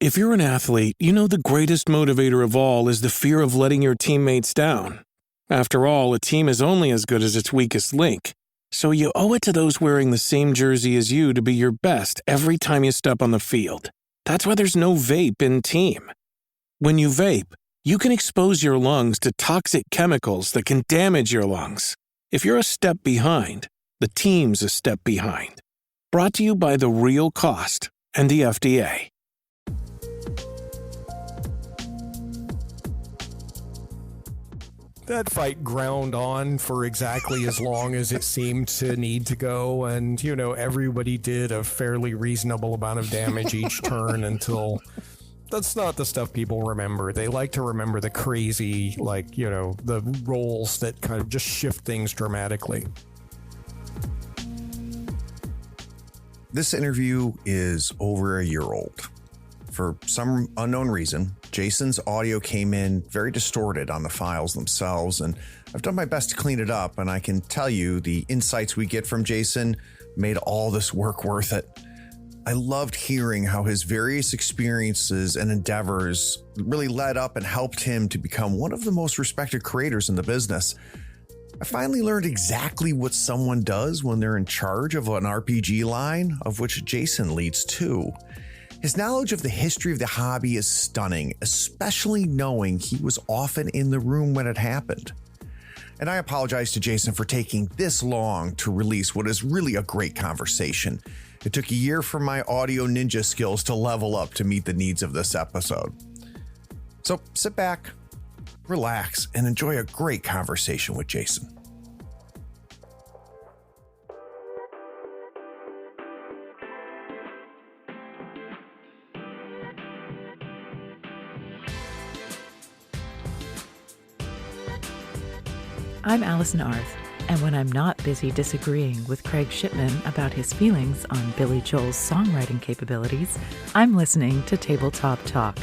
If you're an athlete, you know the greatest motivator of all is the fear of letting your teammates down. After all, a team is only as good as its weakest link. So you owe it to those wearing the same jersey as you to be your best every time you step on the field. That's why there's no vape in team. When you vape, you can expose your lungs to toxic chemicals that can damage your lungs. If you're a step behind, the team's a step behind. Brought to you by The Real Cost and the FDA. That fight ground on for exactly as long as it seemed to need to go, and, you know, everybody did a fairly reasonable amount of damage each turn until... That's not the stuff people remember. They like to remember the crazy, like, you know, the rolls that kind of just shift things dramatically. This interview is over a year old. For some unknown reason, Jason's audio came in very distorted on the files themselves, and I've done my best to clean it up, and I can tell you the insights we get from Jason made all this work worth it. I loved hearing how his various experiences and endeavors really led up and helped him to become one of the most respected creators in the business. I finally learned exactly what someone does when they're in charge of an RPG line, of which Jason leads two. His knowledge of the history of the hobby is stunning, especially knowing he was often in the room when it happened. And I apologize to Jason for taking this long to release what is really a great conversation. It took a year for my audio ninja skills to level up to meet the needs of this episode. So sit back, relax, and enjoy a great conversation with Jason. I'm Allison Arth, and when I'm not busy disagreeing with Craig Shipman about his feelings on Billy Joel's songwriting capabilities, I'm listening to Tabletop Talk.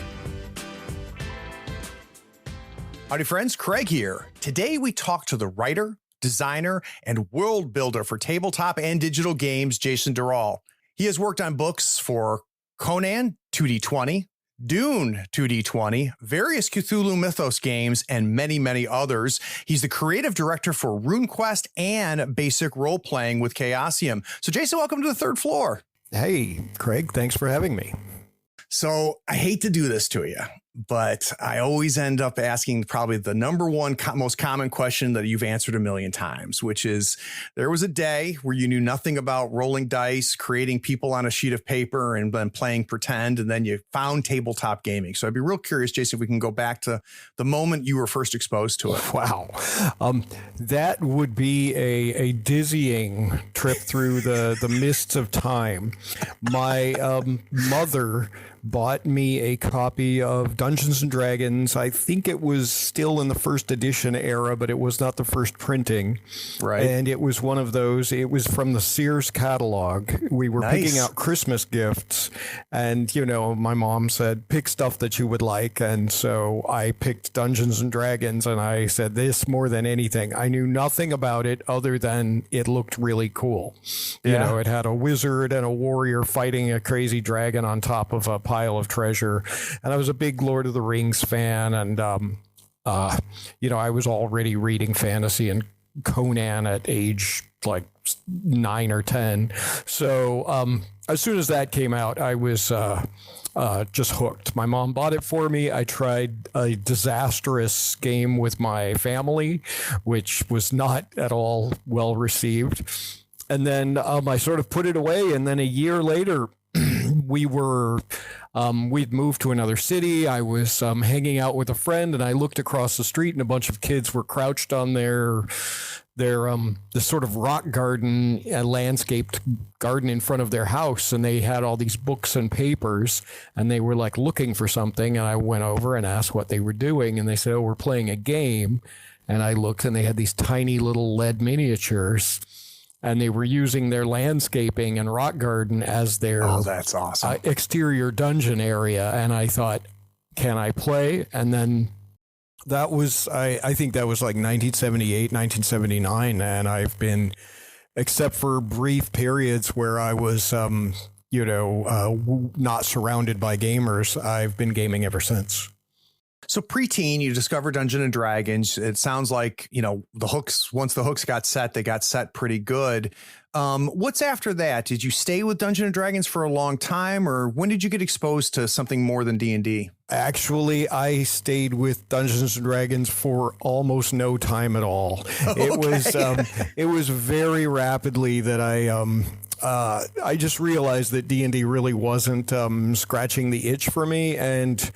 Howdy friends, Craig here. Today we talk to the writer, designer, and world builder for tabletop and digital games, Jason Durall. He has worked on books for Conan 2D20, Dune 2D20, various Cthulhu Mythos games, and many, many others. He's the creative director for RuneQuest and basic role-playing with Chaosium. So Jason, welcome to the third floor. Hey, Craig, thanks for having me. So I hate to do this to you, but I always end up asking probably the number one most common question that you've answered a million times, which is, there was a day where you knew nothing about rolling dice, creating people on a sheet of paper, and then playing pretend, and then you found tabletop gaming. So I'd be real curious, Jason, if we can go back to the moment you were first exposed to it. Wow. That would be a dizzying trip through the mists of time. My mother bought me a copy of Dungeons and Dragons. I think it was still in the first edition era, but it was not the first printing. Right. And it was one of those, it was from the Sears catalog. We were picking out Christmas gifts, and, you know, my mom said, pick stuff that you would like. And so I picked Dungeons and Dragons, and I said, this more than anything. I knew nothing about it other than it looked really cool. You know, it had a wizard and a warrior fighting a crazy dragon on top of a pile of treasure. And I was a big Lord of the Rings fan, and you know, I was already reading fantasy and Conan at age like 9 or 10. So as soon as that came out, I was just hooked. My mom bought it for me. I tried a disastrous game with my family, which was not at all well received. And then I sort of put it away, and then a year later, we'd moved to another city. I was hanging out with a friend, and I looked across the street, and a bunch of kids were crouched on their the sort of rock garden, landscaped garden in front of their house, and they had all these books and papers, and they were like looking for something. And I went over and asked what they were doing, and they said, "Oh, we're playing a game." And I looked, and they had these tiny little lead miniatures, and they were using their landscaping and rock garden as their that's awesome. Exterior dungeon area. And I thought, can I play? And then that was, I think that was like 1978, 1979. And I've been, except for brief periods where I was not surrounded by gamers, I've been gaming ever since. So preteen, you discovered Dungeons and Dragons. It sounds like, once the hooks got set, they got set pretty good. What's after that? Did you stay with Dungeons and Dragons for a long time, or when did you get exposed to something more than D&D? Actually, I stayed with Dungeons and Dragons for almost no time at all. It was very rapidly that I just realized that D&D really wasn't scratching the itch for me, and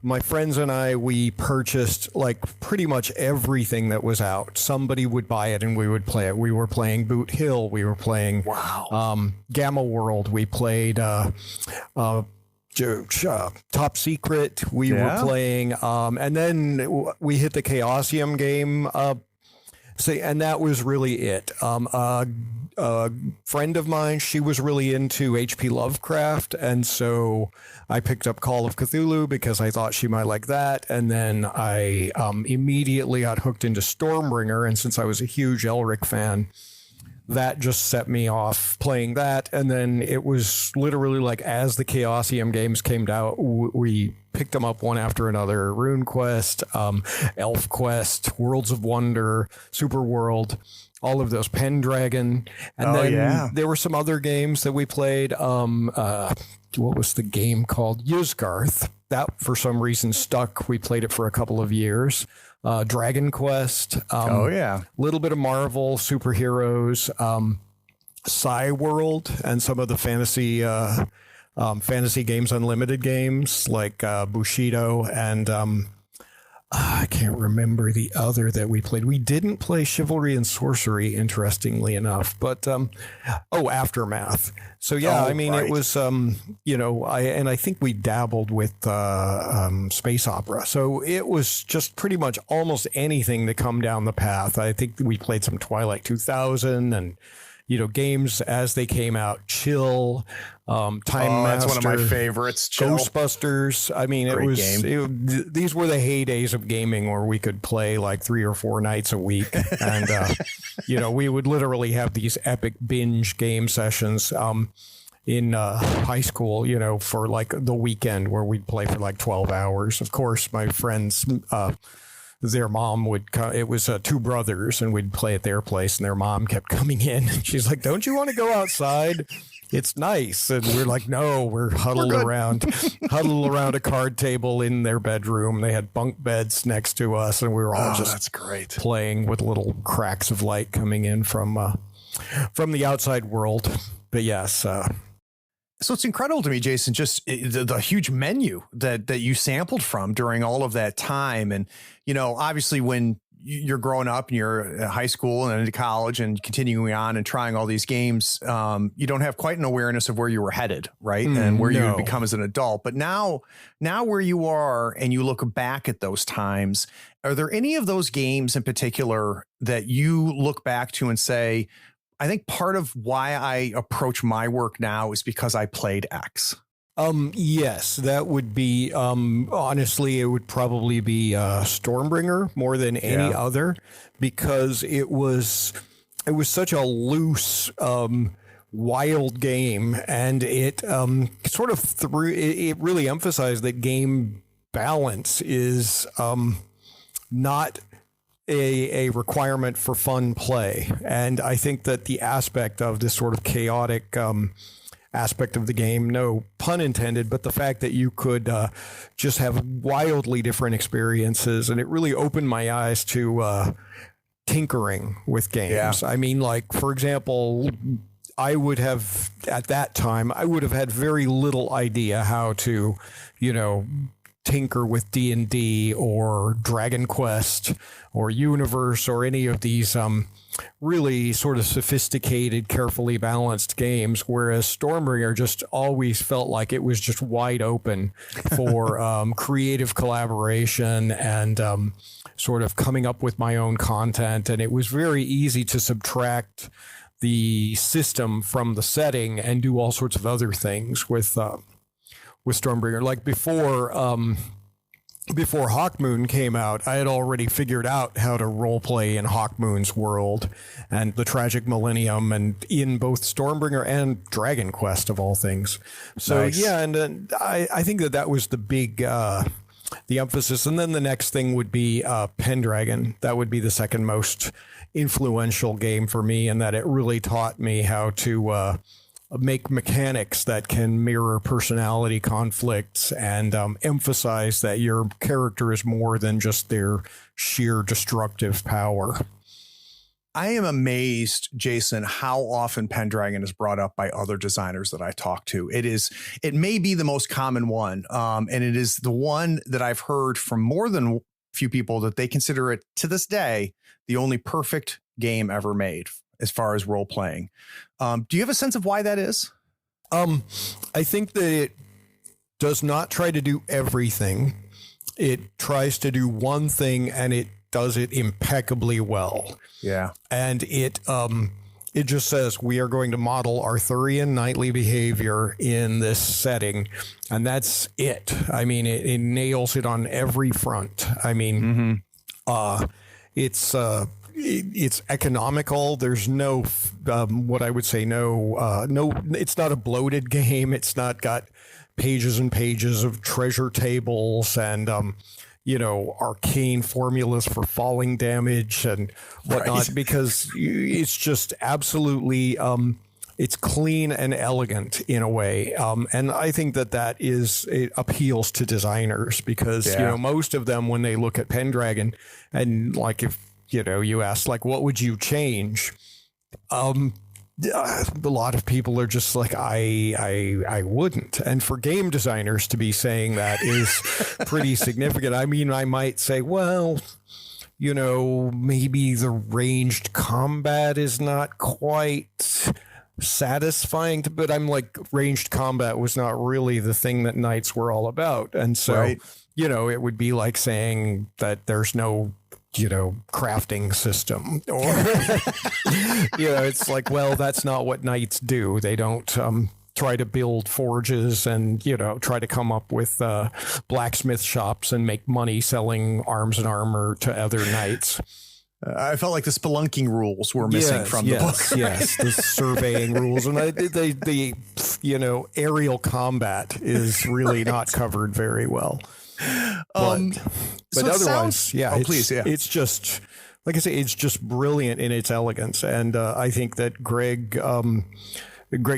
my friends and I, we purchased like pretty much everything that was out. Somebody would buy it and we would play it. We were playing Boot Hill. We were playing Gamma World. We played Top Secret. We were playing, and then we hit the Chaosium game. And that was really it. A friend of mine, she was really into H.P. Lovecraft, and so I picked up Call of Cthulhu because I thought she might like that, and then I immediately got hooked into Stormbringer, and since I was a huge Elric fan, that just set me off playing that. And then it was literally like as the Chaosium games came out, we picked them up one after another. RuneQuest, ElfQuest, Worlds of Wonder, Super World, all of those, Pendragon. And there were some other games that we played. What was the game called? Ysgarth. That for some reason stuck. We played it for a couple of years. Dragon Quest. Little bit of Marvel, superheroes, World, and some of the fantasy games, Unlimited games like Bushido, and I can't remember the other that we played. We didn't play Chivalry and Sorcery, interestingly enough, but Aftermath. So it was I think we dabbled with space opera. So it was just pretty much almost anything to come down the path. I think we played some Twilight 2000 and games as they came out. Chill, Time Master. That's one of my favorites. Chill. Ghostbusters. I mean, these were the heydays of gaming where we could play like 3 or 4 nights a week, and we would literally have these epic binge game sessions in high school, for like the weekend where we'd play for like 12 hours. Of course, my friends, their mom would come. It was 2 brothers, and we'd play at their place, and their mom kept coming in, and she's like, "Don't you want to go outside? It's nice." And we're like, "No, we're huddled around a card table in their bedroom. They had bunk beds next to us, and we were all that's great, playing with little cracks of light coming in from the outside world." But yes. So it's incredible to me, Jason, just the huge menu that you sampled from during all of that time. And, obviously when you're growing up and you're in high school and into college and continuing on and trying all these games, you don't have quite an awareness of where you were headed, right? And where you would become as an adult. But now where you are and you look back at those times, are there any of those games in particular that you look back to and say, I think part of why I approach my work now is because I played X? Yes, that would be, honestly, it would probably be Stormbringer more than any other, because it was such a loose, wild game, and it it really emphasized that game balance is not a requirement for fun play. And I think that the aspect of this sort of chaotic aspect of the game, no pun intended, but the fact that you could just have wildly different experiences, and it really opened my eyes to tinkering with games. Yeah. I mean, like, for example, I would have, at that time, I would have had very little idea how to, tinker with D&D or Dragon Quest or Universe or any of these really sort of sophisticated, carefully balanced games, whereas Stormbringer just always felt like it was just wide open for creative collaboration and sort of coming up with my own content. And it was very easy to subtract the system from the setting and do all sorts of other things with Stormbringer. Like before before Hawkmoon came out, I had already figured out how to roleplay in Hawkmoon's world and the Tragic Millennium, and in both Stormbringer and Dragon Quest of all things. So Nice. yeah, and I think that was the big the emphasis. And then the next thing would be Pendragon. That would be the second most influential game for me, and that it really taught me how to make mechanics that can mirror personality conflicts and emphasize that your character is more than just their sheer destructive power. I am amazed, Jason, how often Pendragon is brought up by other designers that I talk to. It may be the most common one, and it is the one that I've heard from more than a few people that they consider it to this day the only perfect game ever made as far as role playing. Do you have a sense of why that is? I think that it does not try to do everything. It tries to do one thing, and it does it impeccably well. Yeah. And it just says, we are going to model Arthurian knightly behavior in this setting. And that's it. I mean, it nails it on every front. I mean, it's economical. There's no, what I would say, no, it's not a bloated game. It's not got pages and pages of treasure tables and, arcane formulas for falling damage and whatnot, because it's just absolutely, it's clean and elegant in a way. And I think that it appeals to designers because, most of them, when they look at Pendragon and like, if, you ask like, what would you change? A lot of people are just like, I wouldn't. And for game designers to be saying that is pretty significant. I mean, I might say, well, maybe the ranged combat is not quite satisfying, but I'm like, ranged combat was not really the thing that knights were all about. And so, it would be like saying that there's no crafting system, or it's like, well, that's not what knights do. They don't try to build forges and try to come up with blacksmith shops and make money selling arms and armor to other knights. I felt like the spelunking rules were missing from the book. Yes, the surveying rules, and the aerial combat is really not covered very well. But so otherwise, please. It's just, like I say, it's just brilliant in its elegance. And I think that Greg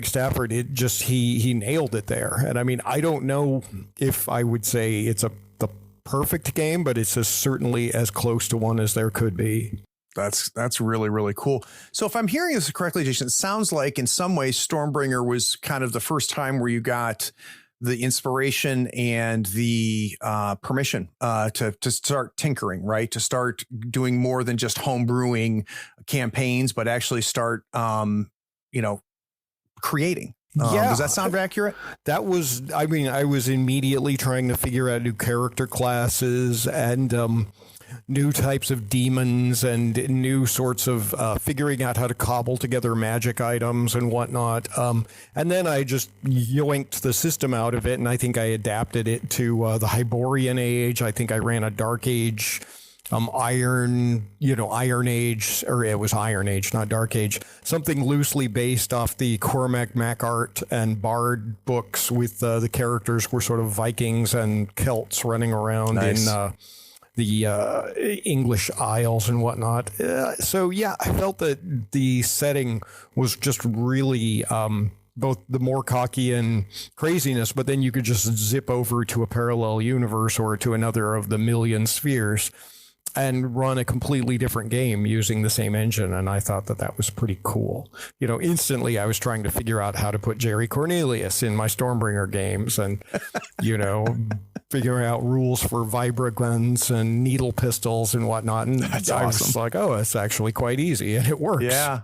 Stafford, he nailed it there. And I mean, I don't know if I would say it's the perfect game, but it's certainly as close to one as there could be. That's really, really cool. So if I'm hearing this correctly, Jason, it sounds like in some ways Stormbringer was kind of the first time where you got the inspiration and the permission to start tinkering, right? To start doing more than just home brewing campaigns, but actually start, creating. Does that sound accurate? That was, I mean, I was immediately trying to figure out new character classes and new types of demons and new sorts of figuring out how to cobble together magic items and whatnot. And then I just yoinked the system out of it, and I think I adapted it to the Hyborian Age. I think I ran a Dark Age, Iron Age, or it was Iron Age, not Dark Age, something loosely based off the Cormac MacArt and Bard books with the characters were sort of Vikings and Celts running around in the English Isles and whatnot. So yeah, I felt that the setting was just really both the Morkockian craziness, but then you could just zip over to a parallel universe or to another of the million spheres and run a completely different game using the same engine. And I thought that was pretty cool. Instantly I was trying to figure out how to put Jerry Cornelius in my Stormbringer games and, figuring out rules for vibra guns and needle pistols and whatnot. And that's I awesome. was like, oh, it's actually quite easy and it works. Yeah.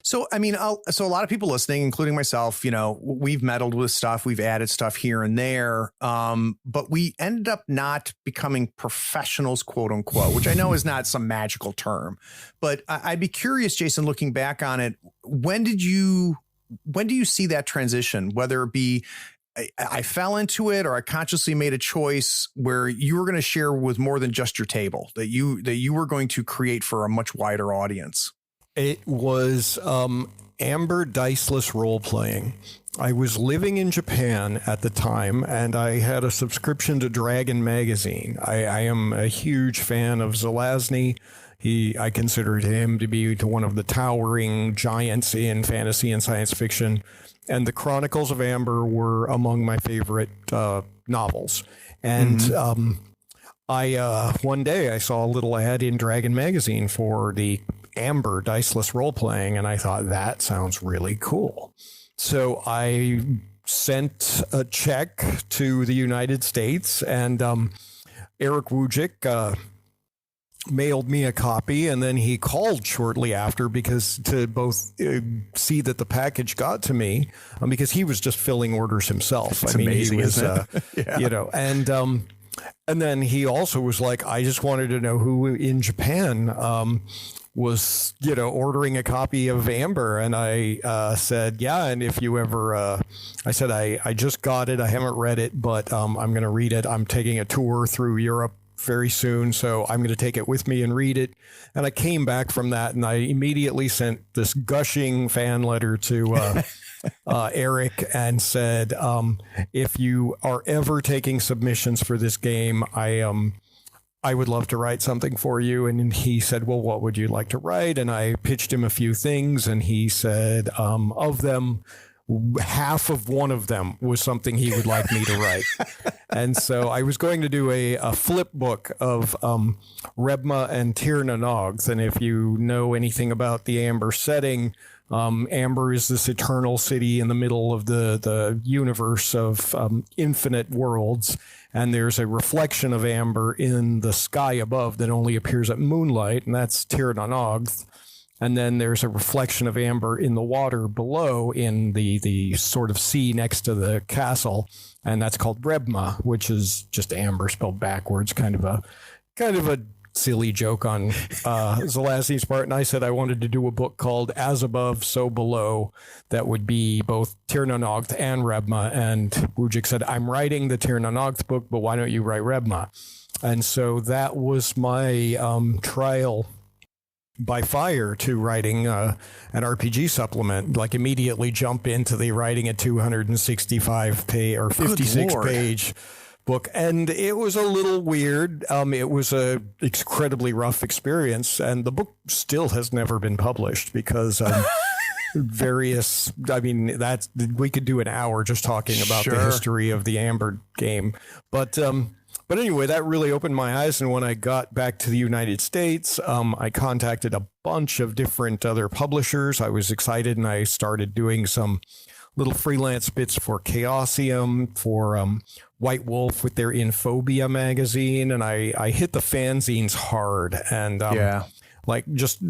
So, I mean, so a lot of people listening, including myself, we've meddled with stuff, we've added stuff here and there, but we ended up not becoming professionals, quote unquote, which I know is not some magical term, but I'd be curious, Jason, looking back on it, when do you see that transition, whether it be I fell into it, or I consciously made a choice where you were going to share with more than just your table, that you were going to create for a much wider audience? It was Amber Diceless role-playing. I was living in Japan at the time, and I had a subscription to Dragon Magazine. I am a huge fan of Zelazny. I considered him to be one of the towering giants in fantasy and science fiction. And the Chronicles of Amber were among my favorite novels. And one day I saw a little ad in Dragon Magazine for the Amber Diceless role-playing, and I thought, that sounds really cool. So I sent a check to the United States, and Eric Wujcik mailed me a copy, and then he called shortly after to both see that the package got to me, because he was just filling orders himself. It's amazing, he was, isn't it? Yeah. And then he also was like, I just wanted to know who in Japan was, ordering a copy of Amber. And I said, yeah. And if you ever, I said, I just got it. I haven't read it, but I'm going to read it. I'm taking a tour through Europe very soon, so I'm going to take it with me and read it. And I came back from that, and I immediately sent this gushing fan letter to Eric and said, if you are ever taking submissions for this game, I would love to write something for you. And he said, well, what would you like to write? And I pitched him a few things, and he said, of them, half of one of them was something he would like me to write. And so I was going to do a flip book of Rebma and Tir na Nogth. And if you know anything about the Amber setting, Amber is this eternal city in the middle of the universe of infinite worlds. And there's a reflection of Amber in the sky above that only appears at moonlight, and that's Tir na Nogth. And then there's a reflection of Amber in the water below, in the sort of sea next to the castle. And that's called Rebma, which is just Amber spelled backwards, kind of a silly joke on Zelazny's part. And I said I wanted to do a book called As Above, So Below, that would be both Tir na Nogth and Rebma. And Wujcik said, I'm writing the Tir na Nogth book, but why don't you write Rebma? And so that was my trial by fire to writing an RPG supplement, like immediately jump into the writing a 265 page or 56 page book. And it was a little weird. It was a incredibly rough experience. And the book still has never been published because we could do an hour just talking about the history of the Amber game. But anyway, that really opened my eyes. And when I got back to the United States, I contacted a bunch of different other publishers. I was excited, and I started doing some little freelance bits for Chaosium, for White Wolf with their Infobia magazine. And I hit the fanzines hard and just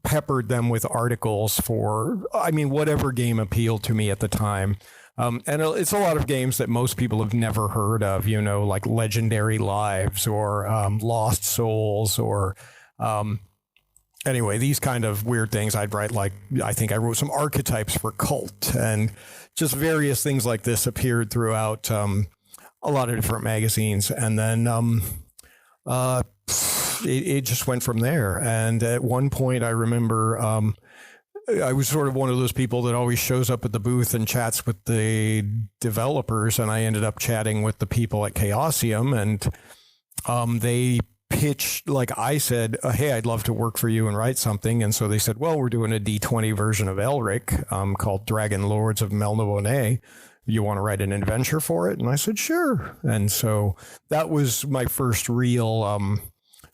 peppered them with articles for, whatever game appealed to me at the time. And it's a lot of games that most people have never heard of, like Legendary Lives or Lost Souls or anyway, these kind of weird things I'd write. Like, I think I wrote some archetypes for Cult, and just various things like this appeared throughout a lot of different magazines. And then it just went from there. And at one point I remember I was sort of one of those people that always shows up at the booth and chats with the developers, and I ended up chatting with the people at Chaosium, and they pitched, like I said, hey, I'd love to work for you and write something. And so they said, well, we're doing a D20 version of Elric called Dragon Lords of Melniboné. You want to write an adventure for it? And I said, sure. And so that was my first real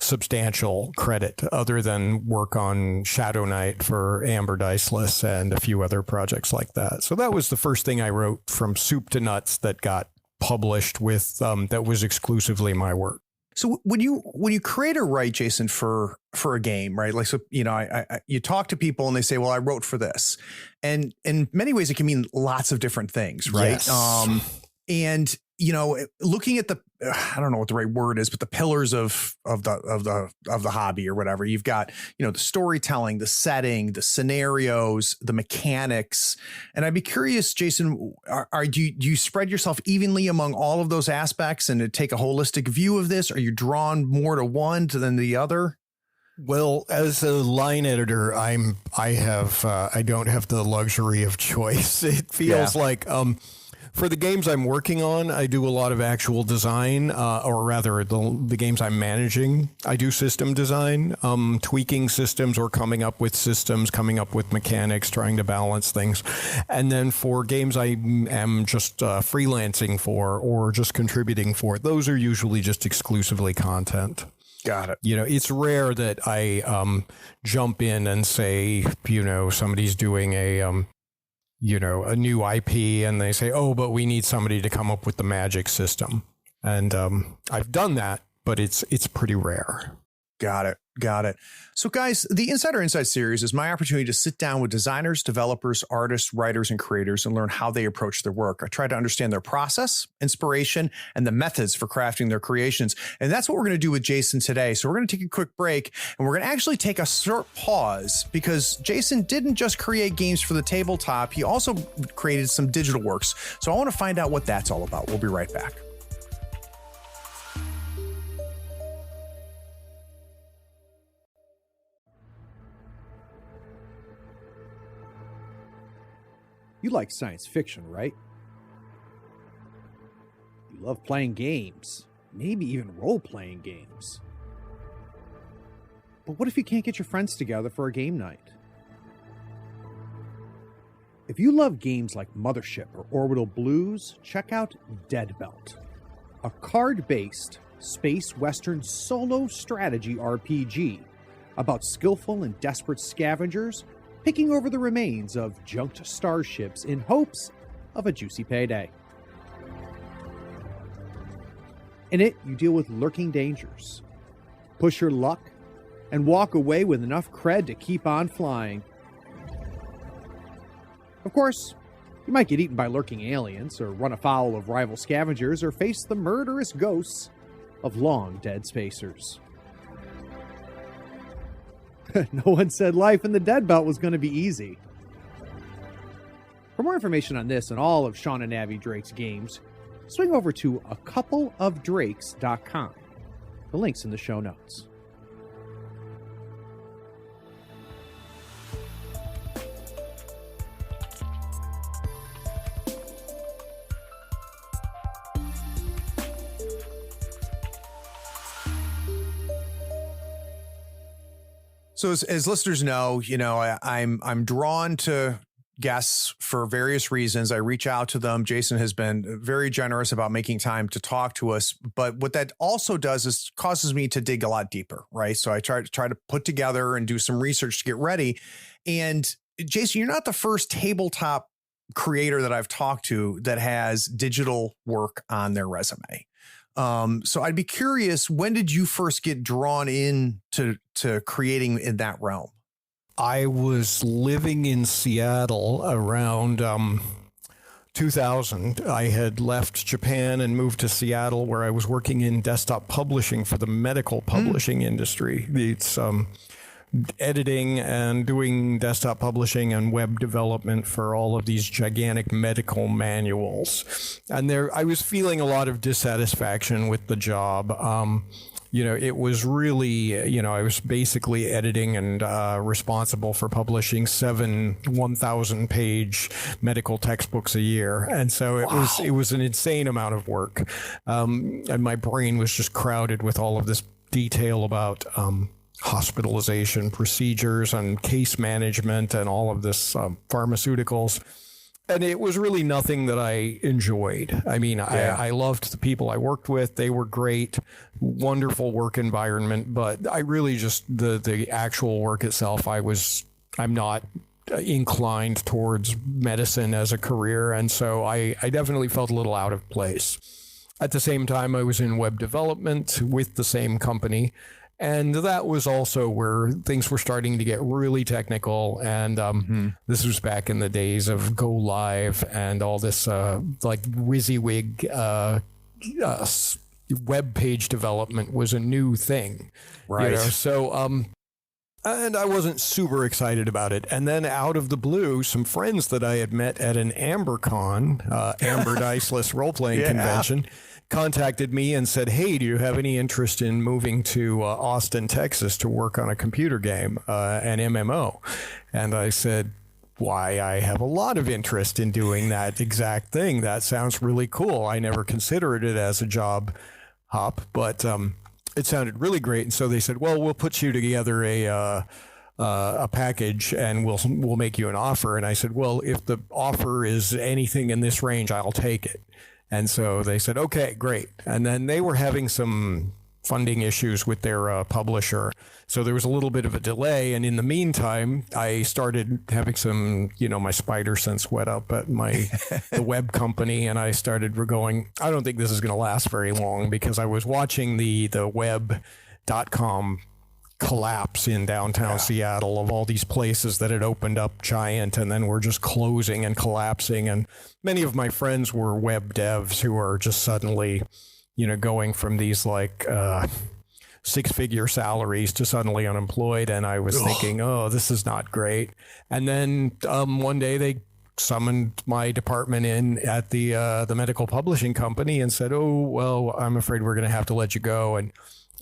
substantial credit, other than work on Shadow Knight for Amber Diceless and a few other projects like that. So that was the first thing I wrote from soup to nuts that got published with that was exclusively my work. So when you create or write, Jason, for a game, right? Like, so, you talk to people and they say, well, I wrote for this. And in many ways it can mean lots of different things, right? Yes. And looking at I don't know what the right word is, but the pillars of the hobby or whatever, you've got, the storytelling, the setting, the scenarios, the mechanics. And I'd be curious, Jason, do you spread yourself evenly among all of those aspects and to take a holistic view of this? Are you drawn more to one than the other? Well, as a line editor, I don't have the luxury of choice. It feels like, for the games I'm working on, I do a lot of actual design, or rather the games I'm managing. I do system design, tweaking systems or coming up with systems, coming up with mechanics, trying to balance things. And then for games I am just freelancing for or just contributing for, those are usually just exclusively content. Got it. It's rare that I jump in and say, somebody's doing a new IP and they say, oh, but we need somebody to come up with the magic system. And I've done that, but it's pretty rare. Got it. So guys, the Insider Insight series is my opportunity to sit down with designers, developers, artists, writers, and creators and learn how they approach their work. I try to understand their process, inspiration, and the methods for crafting their creations. And that's what we're going to do with Jason today. So we're going to take a quick break and we're going to actually take a short pause because Jason didn't just create games for the tabletop. He also created some digital works. So I want to find out what that's all about. We'll be right back. You like science fiction, right? You love playing games, maybe even role-playing games. But what if you can't get your friends together for a game night? If you love games like Mothership or Orbital Blues, check out Dead Belt, a card-based space western solo strategy RPG about skillful and desperate scavengers picking over the remains of junked starships in hopes of a juicy payday. In it, you deal with lurking dangers, push your luck, and walk away with enough cred to keep on flying. Of course, you might get eaten by lurking aliens, or run afoul of rival scavengers, or face the murderous ghosts of long-dead spacers. No one said life in the Dead Belt was going to be easy. For more information on this and all of Sean and Abby Drake's games, swing over to acoupleofdrakes.com. The link's in the show notes. So as listeners know, I'm drawn to guests for various reasons. I reach out to them. Jason has been very generous about making time to talk to us. But what that also does is causes me to dig a lot deeper, right? So I try to put together and do some research to get ready. And Jason, you're not the first tabletop creator that I've talked to that has digital work on their resume. So I'd be curious, when did you first get drawn in to creating in that realm? I was living in Seattle around 2000. I had left Japan and moved to Seattle, where I was working in desktop publishing for the medical publishing industry. It's editing and doing desktop publishing and web development for all of these gigantic medical manuals. And I was feeling a lot of dissatisfaction with the job. It was really, I was basically editing and responsible for publishing 7 1,000-page medical textbooks a year. And so it was an insane amount of work. And my brain was just crowded with all of this detail about hospitalization procedures and case management and all of this pharmaceuticals. And it was really nothing that I enjoyed. I mean, yeah. I loved the people I worked with. They were great, wonderful work environment. But I really just, the actual work itself, I'm not inclined towards medicine as a career. And so I definitely felt a little out of place. At the same time, I was in web development with the same company. And that was also where things were starting to get really technical. And this was back in the days of Go Live and all this like WYSIWYG web page development was a new thing. Right. You know? So, and I wasn't super excited about it. And then out of the blue, some friends that I had met at an AmberCon, Amber Diceless role-playing convention, contacted me and said, hey, do you have any interest in moving to Austin, Texas to work on a computer game, an MMO? And I said, why, I have a lot of interest in doing that exact thing. That sounds really cool. I never considered it as a job hop, but it sounded really great. And so they said, well, we'll put you together a package and we'll make you an offer. And I said, well, if the offer is anything in this range, I'll take it. And so they said, okay, great. And then they were having some funding issues with their publisher. So there was a little bit of a delay. And in the meantime, I started having some, my spider sense wet up at the web company. And I started going, I don't think this is going to last very long, because I was watching the web.com collapse in downtown Seattle of all these places that had opened up giant and then were just closing and collapsing. And many of my friends were web devs who are just suddenly, going from these like six-figure salaries to suddenly unemployed. And I was thinking, oh, this is not great. And then one day they summoned my department in at the medical publishing company and said, oh, well, I'm afraid we're going to have to let you go. And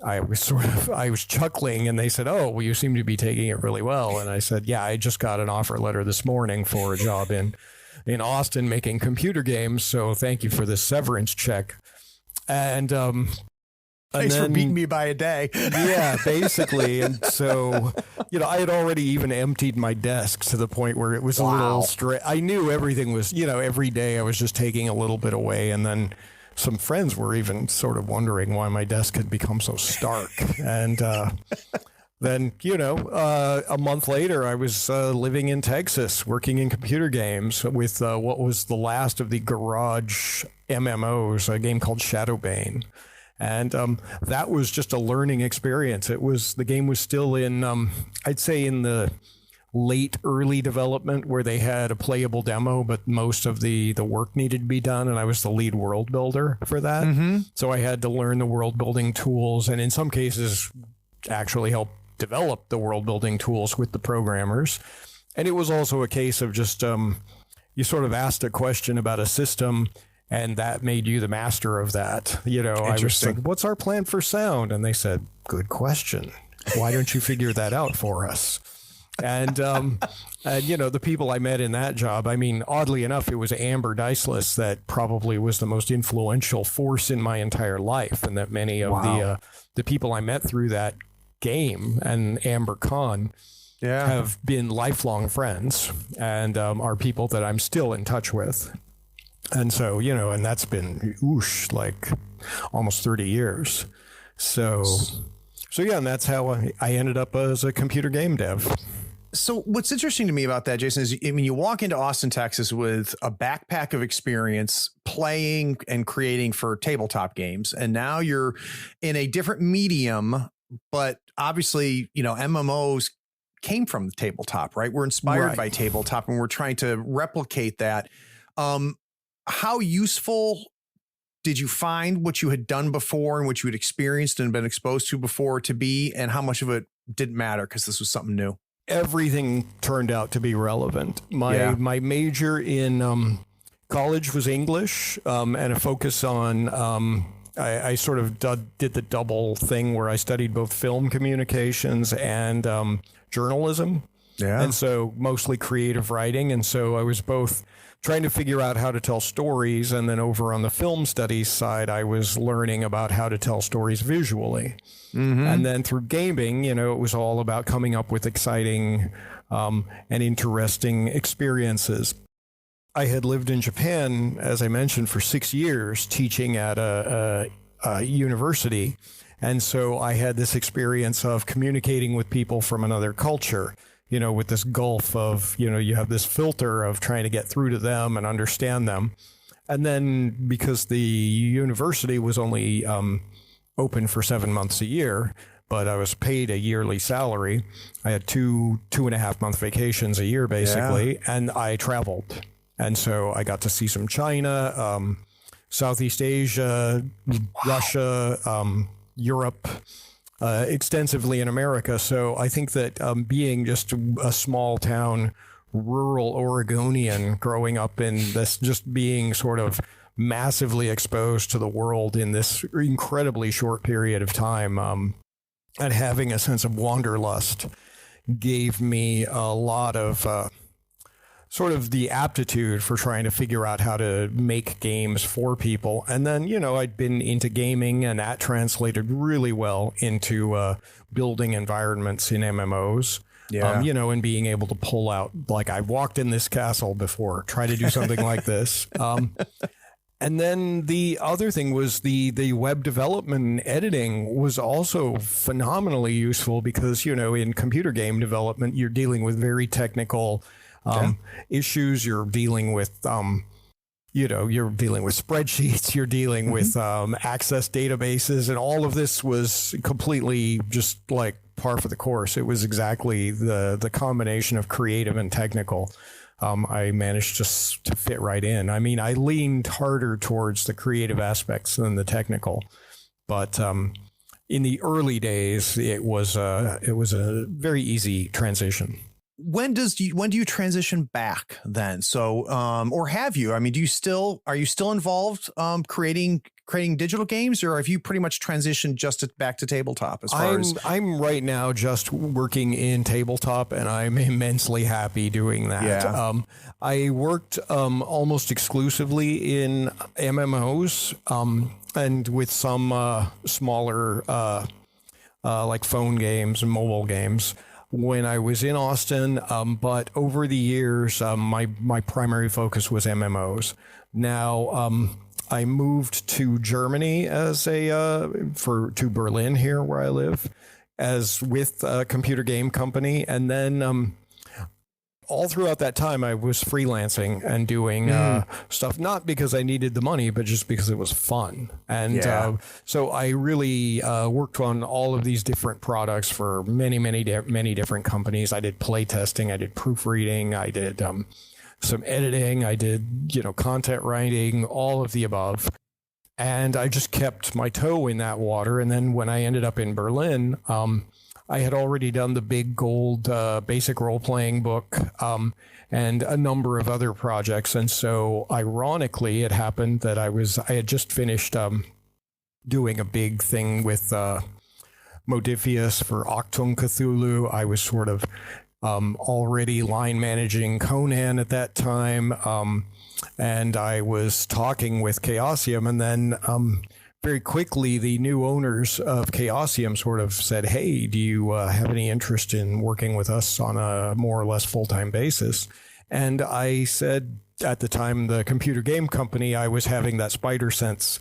I was chuckling, and they said, oh, well, you seem to be taking it really well. And I said, yeah, I just got an offer letter this morning for a job in Austin making computer games. So thank you for this severance check. And thanks for beating me by a day. Yeah, basically. And so, I had already even emptied my desk to the point where it was a little straight. I knew everything was, every day I was just taking a little bit away. And then some friends were even sort of wondering why my desk had become so stark. And then, a month later, I was living in Texas, working in computer games with what was the last of the garage MMOs, a game called Shadowbane. And that was just a learning experience. The game was still in, I'd say in the late early development where they had a playable demo, but most of the work needed to be done. And I was the lead world builder for that. Mm-hmm. So I had to learn the world building tools and in some cases actually help develop the world building tools with the programmers. And it was also a case of just, you sort of asked a question about a system and that made you the master of that. I was like, what's our plan for sound? And they said, good question. Why don't you figure that out for us? And the people I met in that job, I mean, oddly enough, it was Amber Diceless that probably was the most influential force in my entire life. And that many of the people I met through that game and AmberCon have been lifelong friends and are people that I'm still in touch with. And so, and that's been like almost 30 years. So yeah, and that's how I ended up as a computer game dev. So what's interesting to me about that, Jason, is you walk into Austin, Texas with a backpack of experience playing and creating for tabletop games. And now you're in a different medium, but obviously, MMOs came from the tabletop, right? We're inspired by tabletop and we're trying to replicate that. How useful did you find what you had done before and what you had experienced and been exposed to before to be, and how much of it didn't matter because this was something new? Everything turned out to be relevant. My major in college was English and a focus on, I sort of did the double thing where I studied both film communications and journalism. Yeah. And so mostly creative writing. And so I was both trying to figure out how to tell stories. And then over on the film studies side, I was learning about how to tell stories visually. Mm-hmm. And then through gaming, it was all about coming up with exciting and interesting experiences. I had lived in Japan, as I mentioned, for 6 years teaching at a university. And so I had this experience of communicating with people from another culture, with this gulf of, you have this filter of trying to get through to them and understand them. And then because the university was only open for 7 months a year, but I was paid a yearly salary. I had 2.5 month vacations a year, basically, and I traveled. And so I got to see some China, Southeast Asia, Russia, Europe, extensively in America. So I think that being just a small town, rural Oregonian growing up in this, just being sort of massively exposed to the world in this incredibly short period of time, and having a sense of wanderlust gave me a lot of sort of the aptitude for trying to figure out how to make games for people. And then, I'd been into gaming, and that translated really well into building environments in MMOs. Yeah. And being able to pull out, like, I walked in this castle before, try to do something like this. And then the other thing was the web development and editing was also phenomenally useful because, in computer game development, you're dealing with very technical issues. You're dealing with, you're dealing with spreadsheets, you're dealing with access databases, and all of this was completely just like par for the course. It was exactly the combination of creative and technical. I managed to fit right in. I mean, I leaned harder towards the creative aspects than the technical, but in the early days, it was a very easy transition. When do you transition back then? So, or have you? I mean, are you still involved creating digital games, or have you pretty much transitioned just back to tabletop? I'm right now just working in tabletop, and I'm immensely happy doing that. Yeah. I worked almost exclusively in MMOs, and with some smaller like phone games and mobile games when I was in Austin, but over the years, my primary focus was MMOs. Now, I moved to Germany to Berlin here where I live, as with a computer game company, and then all throughout that time, I was freelancing and doing stuff, not because I needed the money, but just because it was fun. And so I really worked on all of these different products for many different companies. I did play testing, I did proofreading, I did some editing, I did, content writing, all of the above. And I just kept my toe in that water. And then when I ended up in Berlin, I had already done the big gold basic role-playing book and a number of other projects. And so ironically, it happened that I had just finished doing a big thing with Modiphius for Achtung Cthulhu. I was sort of already line managing Conan at that time. And I was talking with Chaosium, and then very quickly, the new owners of Chaosium sort of said, hey, do you have any interest in working with us on a more or less full-time basis? And I said, at the time, the computer game company, I was having that spider sense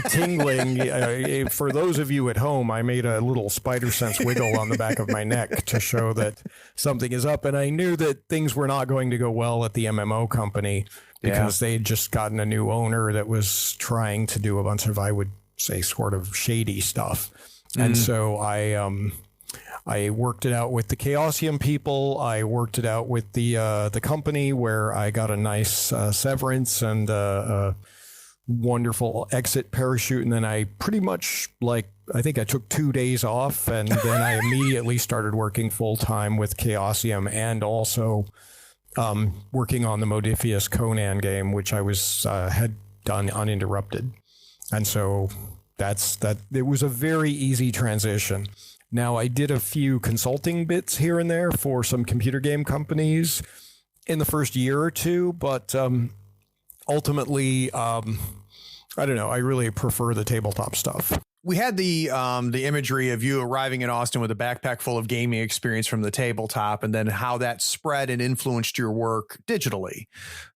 tingling. For those of you at home, I made a little spider sense wiggle on the back of my neck to show that something is up. And I knew that things were not going to go well at the MMO company, because they had just gotten a new owner that was trying to do a bunch of, I would say, sort of shady stuff. And so I worked it out with the Chaosium people. I worked it out with the company, where I got a nice severance and a wonderful exit parachute. And then I pretty much, I think I took 2 days off, and then I immediately started working full time with Chaosium, and also working on the Modiphius Conan game, which I had done uninterrupted. And so it was a very easy transition. Now, I did a few consulting bits here and there for some computer game companies in the first year or two, but ultimately, I don't know, I really prefer the tabletop stuff. We had the imagery of you arriving in Austin with a backpack full of gaming experience from the tabletop, and then how that spread and influenced your work digitally.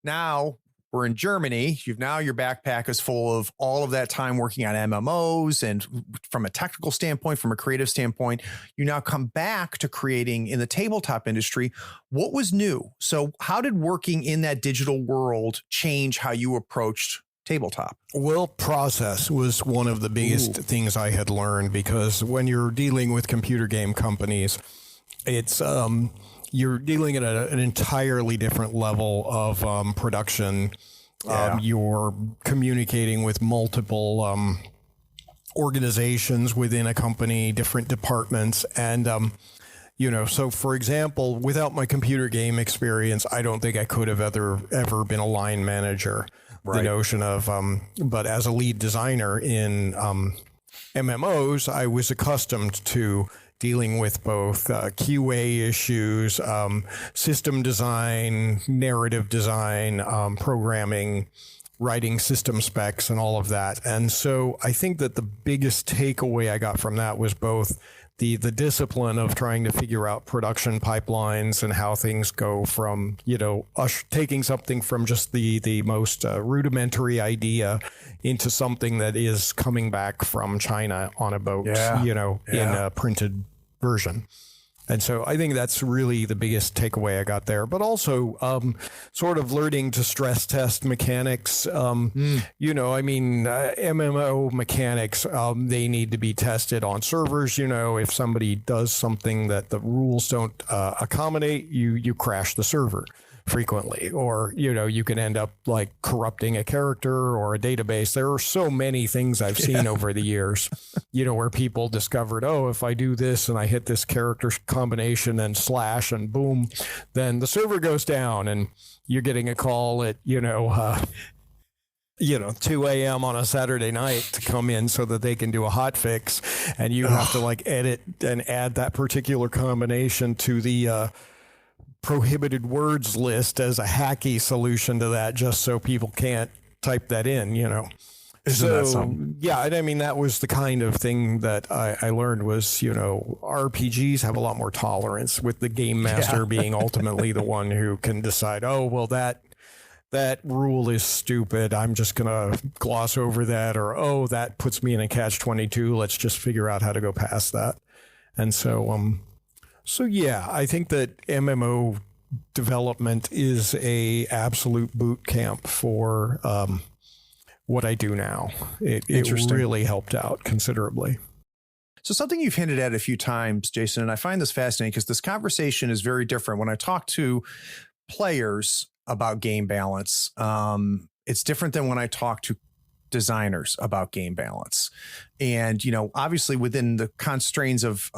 Now we're in Germany. Your backpack is full of all of that time working on MMOs, and from a technical standpoint, from a creative standpoint, you now come back to creating in the tabletop industry. What was new? So how did working in that digital world change how you approached tabletop? Well, process was one of the biggest things I had learned, because when you're dealing with computer game companies, it's you're dealing at an entirely different level of production. You're communicating with multiple organizations within a company, different departments, and so for example, without my computer game experience, I don't think I could have ever been a line manager. Right. The notion of, but as a lead designer in MMOs, I was accustomed to dealing with both QA issues, system design, narrative design, programming, writing system specs, and all of that. And so I think that the biggest takeaway I got from that was both the discipline of trying to figure out production pipelines and how things go from, taking something from just the most rudimentary idea into something that is coming back from China on a boat, in a printed version. And so I think that's really the biggest takeaway I got there. But also sort of learning to stress test mechanics. MMO mechanics, they need to be tested on servers. If somebody does something that the rules don't accommodate, you crash the server frequently, or you can end up like corrupting a character or a database. There are so many things I've seen over the years, where people discovered, if I do this and I hit this character combination and slash and boom, then the server goes down, and you're getting a call at 2 a.m. on a Saturday night to come in so that they can do a hot fix, and you have to like edit and add that particular combination to the prohibited words list as a hacky solution to that, just so people can't type that in, Isn't that something? Yeah, and I mean, that was the kind of thing that I learned was, RPGs have a lot more tolerance, with the game master being ultimately the one who can decide, that rule is stupid, I'm just going to gloss over that, or, that puts me in a catch-22, let's just figure out how to go past that. And so, yeah, I think that MMO development is a absolute boot camp for what I do now. It really helped out considerably. So something you've hinted at a few times, Jason, and I find this fascinating because this conversation is very different. When I talk to players about game balance, it's different than when I talk to designers about game balance. And, obviously within the constraints of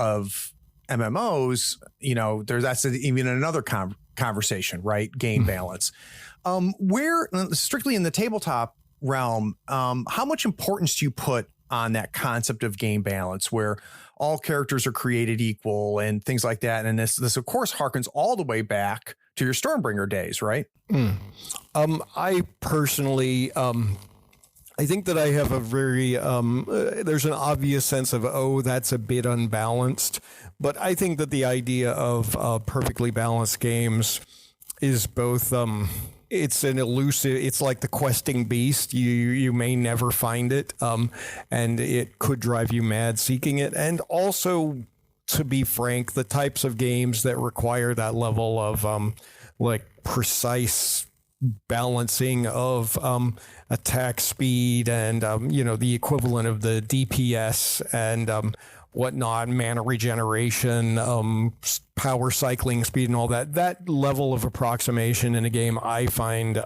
MMOs, that's even another conversation, right? Game balance. Where strictly in the tabletop realm, how much importance do you put on that concept of game balance, where all characters are created equal and things like that? And this of course harkens all the way back to your Stormbringer days, right? I personally, I think that I have a very, there's an obvious sense of, that's a bit unbalanced. But I think that the idea of perfectly balanced games is both, it's an elusive, it's like the questing beast. You may never find it, and it could drive you mad seeking it. And also, to be frank, the types of games that require that level of precise balancing of attack speed and the equivalent of the DPS and whatnot, mana regeneration, power cycling speed, and all that level of approximation in a game I find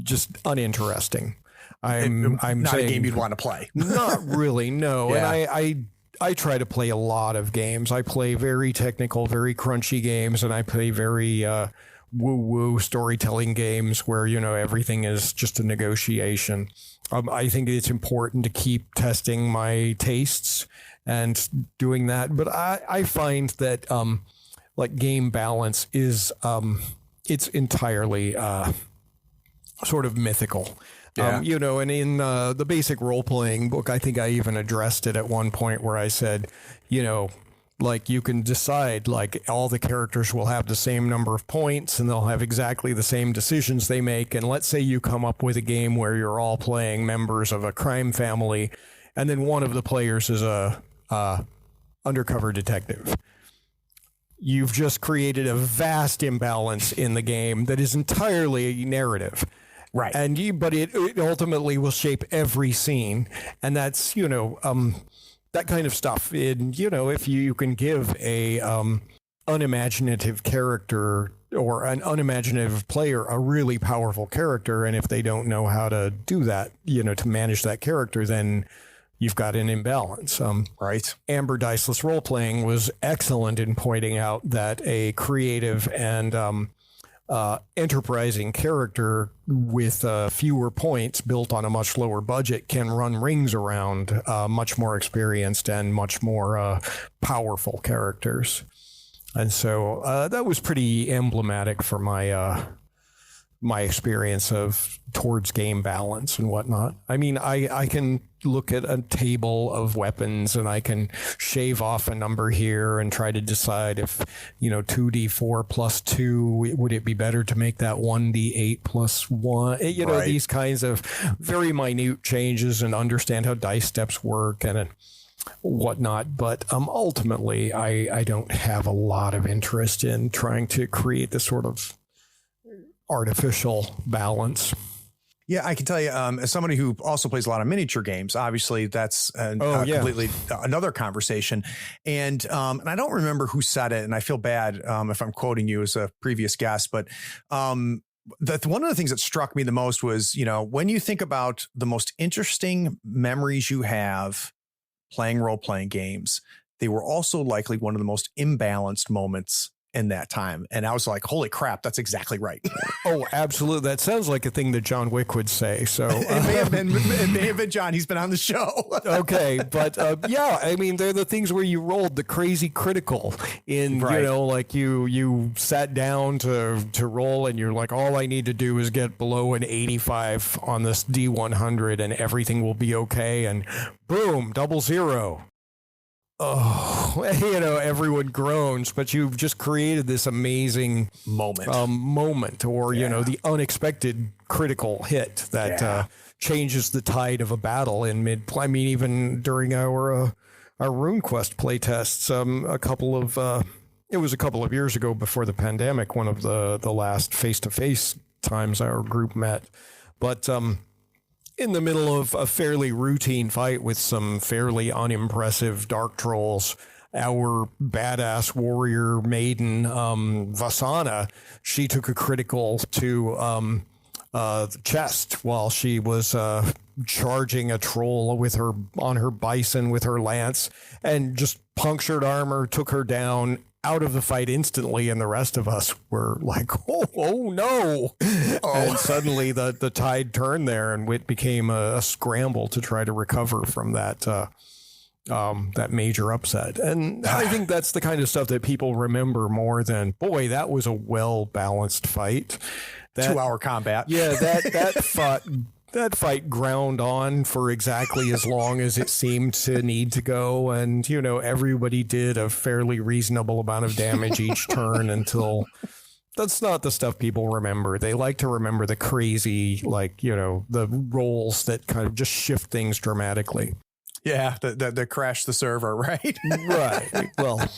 just uninteresting. I'm not saying, a game you'd want to play. Not really, no. Yeah. And I try to play a lot of games. I play very technical, very crunchy games, and I play very woo-woo storytelling games where, everything is just a negotiation. I think it's important to keep testing my tastes and doing that. But I find that game balance is it's entirely sort of mythical. Yeah. And in the basic role-playing book, I think I even addressed it at one point where I said, you can decide, all the characters will have the same number of points and they'll have exactly the same decisions they make. And let's say you come up with a game where you're all playing members of a crime family, and then one of the players is a undercover detective. You've just created a vast imbalance in the game that is entirely narrative. Right. But it ultimately will shape every scene. And that's, that kind of stuff. If you can give a unimaginative character or an unimaginative player a really powerful character, and if they don't know how to do that, to manage that character, then you've got an imbalance. Right. Amber Diceless Role-Playing was excellent in pointing out that a creative and enterprising character with fewer points built on a much lower budget can run rings around much more experienced and much more powerful characters. And so that was pretty emblematic for my my experience towards game balance and whatnot. I mean, I can look at a table of weapons and I can shave off a number here and try to decide if, 2d4 plus 2, would it be better to make that 1d8 plus 1? Right. These kinds of very minute changes, and understand how dice steps work and whatnot. But ultimately, I don't have a lot of interest in trying to create this sort of artificial balance. Yeah, I can tell you, as somebody who also plays a lot of miniature games, obviously that's completely another conversation. And I don't remember who said it, and I feel bad if I'm quoting you as a previous guest, but one of the things that struck me the most was, when you think about the most interesting memories you have playing role-playing games, they were also likely one of the most imbalanced moments in that time. And I was like, holy crap, that's exactly right. Oh, absolutely. That sounds like a thing that John Wick would say. So it may have been John. He's been on the show. Okay. But I mean, they're the things where you rolled the crazy critical in, right. Like you sat down to roll and you're like, all I need to do is get below an 85 on this D100 and everything will be okay. And boom, 0. Oh, everyone groans, but you've just created this amazing moment, or, the unexpected critical hit that changes the tide of a battle in I mean, even during our RuneQuest playtests, it was a couple of years ago before the pandemic, one of the last face-to-face times our group met. But, in the middle of a fairly routine fight with some fairly unimpressive dark trolls, our badass warrior maiden, Vasana, she took a critical to the chest while she was charging a troll on her bison with her lance, and just punctured armor, took her down, out of the fight instantly, and the rest of us were like, oh no. And suddenly the tide turned there, and it became a scramble to try to recover from that major upset. And I think that's the kind of stuff that people remember more than, boy, that was a well-balanced fight. 2-hour combat. Yeah, that fight ground on for exactly as long as it seemed to need to go. And, everybody did a fairly reasonable amount of damage each turn until that's not the stuff people remember. They like to remember the crazy, the rolls that kind of just shift things dramatically. Yeah, that crash the server, right? Right. Well.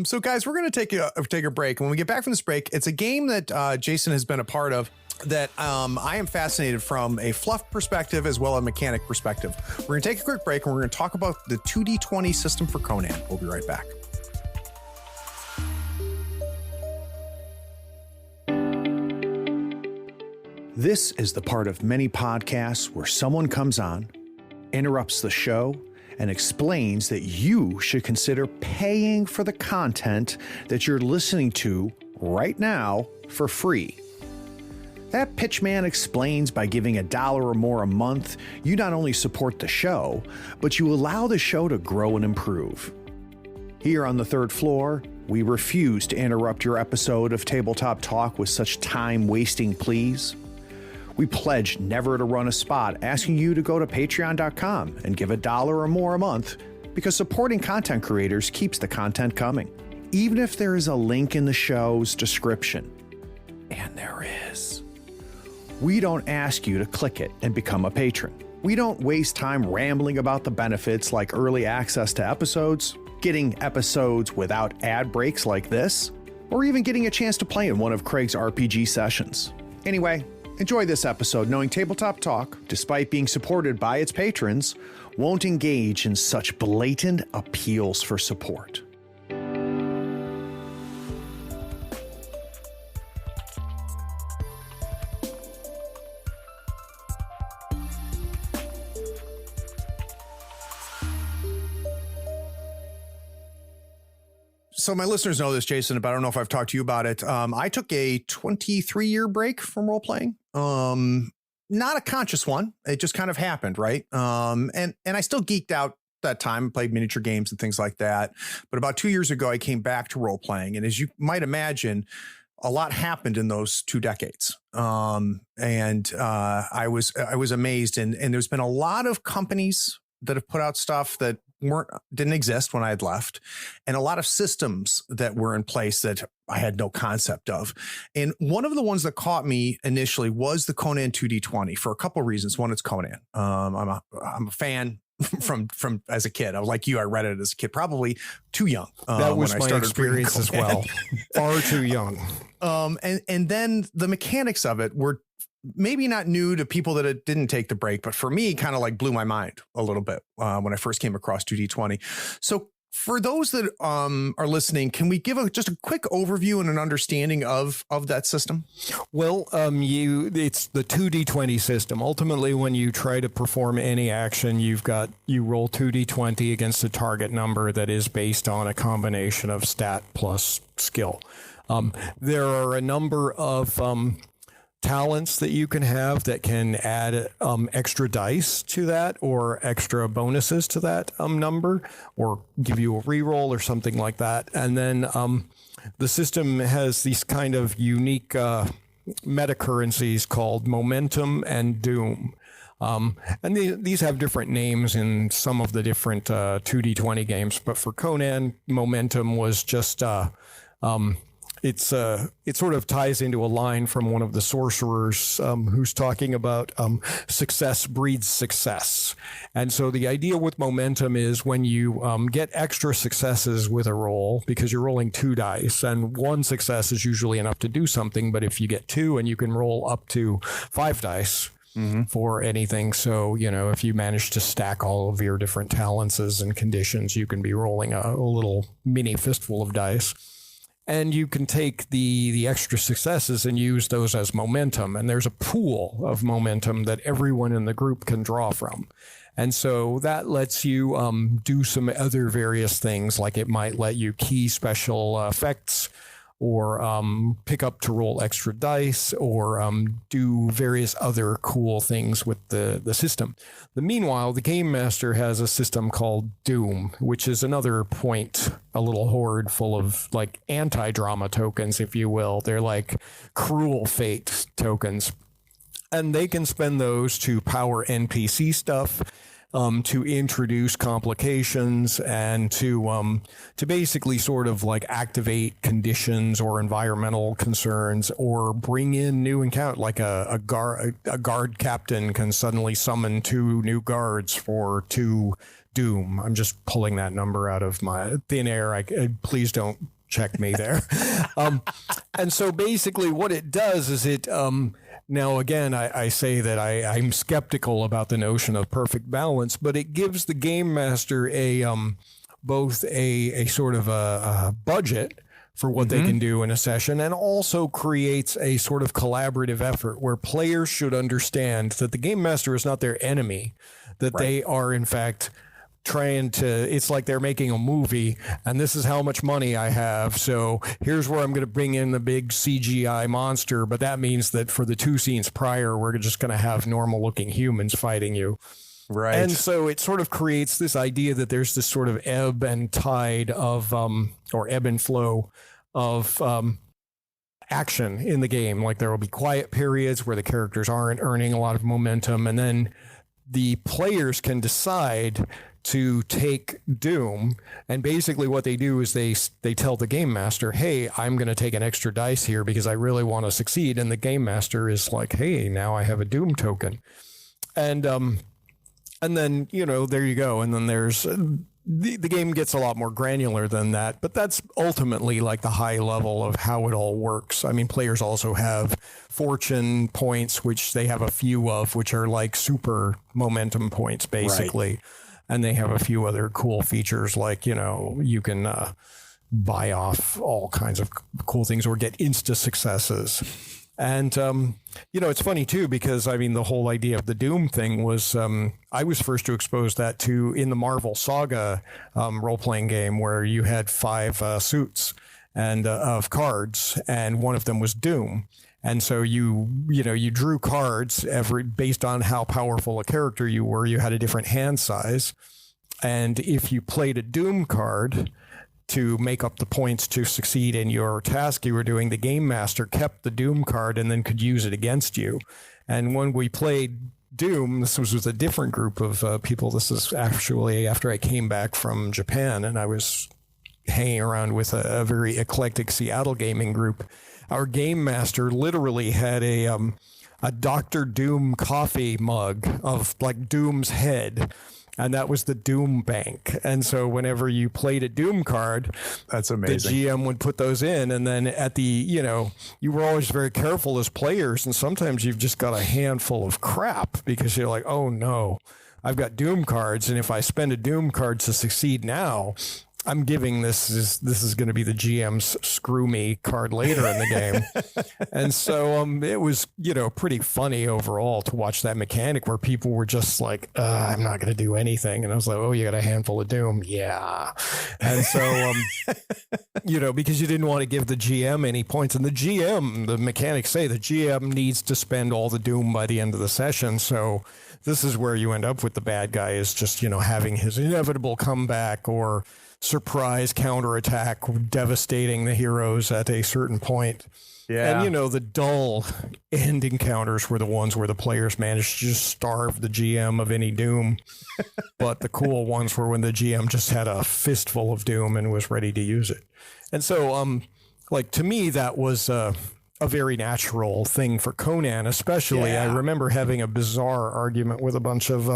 So guys, we're going to take a break. When we get back from this break, it's a game that Jason has been a part of that I am fascinated from a fluff perspective as well as a mechanic perspective. We're going to take a quick break, and we're going to talk about the 2D20 system for Conan. We'll be right back. This is the part of many podcasts where someone comes on, interrupts the show, and explains that you should consider paying for the content that you're listening to right now for free. That pitchman explains by giving $1 or more a month, you not only support the show, but you allow the show to grow and improve. Here on the third floor, we refuse to interrupt your episode of Tabletop Talk with such time-wasting pleas. We pledge never to run a spot asking you to go to patreon.com and give $1 or more a month, because supporting content creators keeps the content coming, even if there is a link in the show's description. And there is. We don't ask you to click it and become a patron. We don't waste time rambling about the benefits like early access to episodes, getting episodes without ad breaks like this, or even getting a chance to play in one of Craig's RPG sessions. Anyway, enjoy this episode knowing Tabletop Talk, despite being supported by its patrons, won't engage in such blatant appeals for support. So my listeners know this, Jason, but I don't know if I've talked to you about it. I took a 23-year break from role playing. Not a conscious one. It just kind of happened, right? And I still geeked out that time, played miniature games and things like that. But about 2 years ago, I came back to role playing, and as you might imagine, a lot happened in those 2 decades. I was amazed, and there's been a lot of companies that have put out stuff that didn't exist when I had left, and a lot of systems that were in place that I had no concept of. And one of the ones that caught me initially was the Conan 2D20 for a couple of reasons. One, it's Conan. I'm a fan from as a kid. I was like you. I read it as a kid, probably too young. That was my experience as well. Far too young. And then the mechanics of it were maybe not new to people that didn't take the break, but for me, kind of like blew my mind a little bit when I first came across 2D20. So for those that are listening, can we give just a quick overview and an understanding of that system? Well, it's the 2D20 system. Ultimately, when you try to perform any action, you roll 2D20 against a target number that is based on a combination of stat plus skill. There are a number of talents that you can have that can add extra dice to that or extra bonuses to that number, or give you a reroll or something like that. And then the system has these kind of unique meta currencies called momentum and doom. And these have different names in some of the different 2D20 games, but for Conan, momentum was just it sort of ties into a line from one of the sorcerers who's talking about success breeds success. And so the idea with momentum is when you get extra successes with a roll, because you're rolling 2 dice, and 1 success is usually enough to do something, but if you get 2 and you can roll up to 5 dice for anything. So, if you manage to stack all of your different talents and conditions, you can be rolling a little mini fistful of dice. And you can take the extra successes and use those as momentum. And there's a pool of momentum that everyone in the group can draw from. And so that lets you do some other various things, like it might let you key special effects, or pick up to roll extra dice, or do various other cool things with the system. Meanwhile, the Game Master has a system called Doom, which is another a little hoard full of like anti-drama tokens, if you will. They're like cruel fate tokens. And they can spend those to power NPC stuff, to introduce complications, and to basically sort of like activate conditions or environmental concerns, or bring in new encounter, like a guard captain can suddenly summon 2 new guards for 2 doom. I'm just pulling that number out of my thin air. Please don't check me there. And so basically what it does is it now, again, I say that I'm skeptical about the notion of perfect balance, but it gives the Game Master both a sort of a budget for what they can do in a session, and also creates a sort of collaborative effort where players should understand that the Game Master is not their enemy, that they are, in fact, it's like they're making a movie, and this is how much money I have, so here's where I'm going to bring in the big CGI monster, but that means that for the 2 scenes prior, we're just going to have normal looking humans fighting you. Right. And so it sort of creates this idea that there's this sort of ebb and tide of, or ebb and flow of action in the game. Like there will be quiet periods where the characters aren't earning a lot of momentum, and then the players can decide to take Doom, and basically what they do is they tell the Game Master, hey, I'm going to take an extra dice here because I really want to succeed, and the Game Master is like, hey, now I have a Doom token. And then, there you go. And then there's the game gets a lot more granular than that, but that's ultimately like the high level of how it all works. I mean, players also have fortune points, which they have a few of, which are like super momentum points, basically. Right. And they have a few other cool features, like, you know, you can buy off all kinds of cool things or get insta successes. And, you know, it's funny, too, because, I mean, the whole idea of the Doom thing was I was first to expose that to in the Marvel Saga role-playing game, where you had 5 suits and of cards, and one of them was Doom. And so you drew cards based on how powerful a character you were. You had a different hand size. And if you played a Doom card to make up the points to succeed in your task you were doing, the game master kept the Doom card and then could use it against you. And when we played Doom, this was with a different group of people. This is actually after I came back from Japan, and I was hanging around with a very eclectic Seattle gaming group. Our game master literally had a Dr. Doom coffee mug of like Doom's head. And that was the Doom bank. And so whenever you played a Doom card, that's amazing. The GM would put those in. And then at the, you know, you were always very careful as players. And sometimes you've just got a handful of crap because you're like, oh no, I've got Doom cards. And if I spend a Doom card to succeed now, I'm giving this is going to be the GM's screw me card later in the game. And so it was, you know, pretty funny overall to watch that mechanic where people were just like, I'm not going to do anything. And I was like, oh, you got a handful of Doom. Yeah. And so, you know, because you didn't want to give the GM any points, and the mechanics say the GM needs to spend all the Doom by the end of the session. So this is where you end up with the bad guy is just, you know, having his inevitable comeback or surprise counterattack, devastating the heroes at a certain point. Yeah. And, you know, the dull end encounters were the ones where the players managed to just starve the GM of any Doom. But the cool ones were when the GM just had a fistful of Doom and was ready to use it. And so, like, to me, that was a very natural thing for Conan, especially. Yeah. I remember having a bizarre argument with a bunch of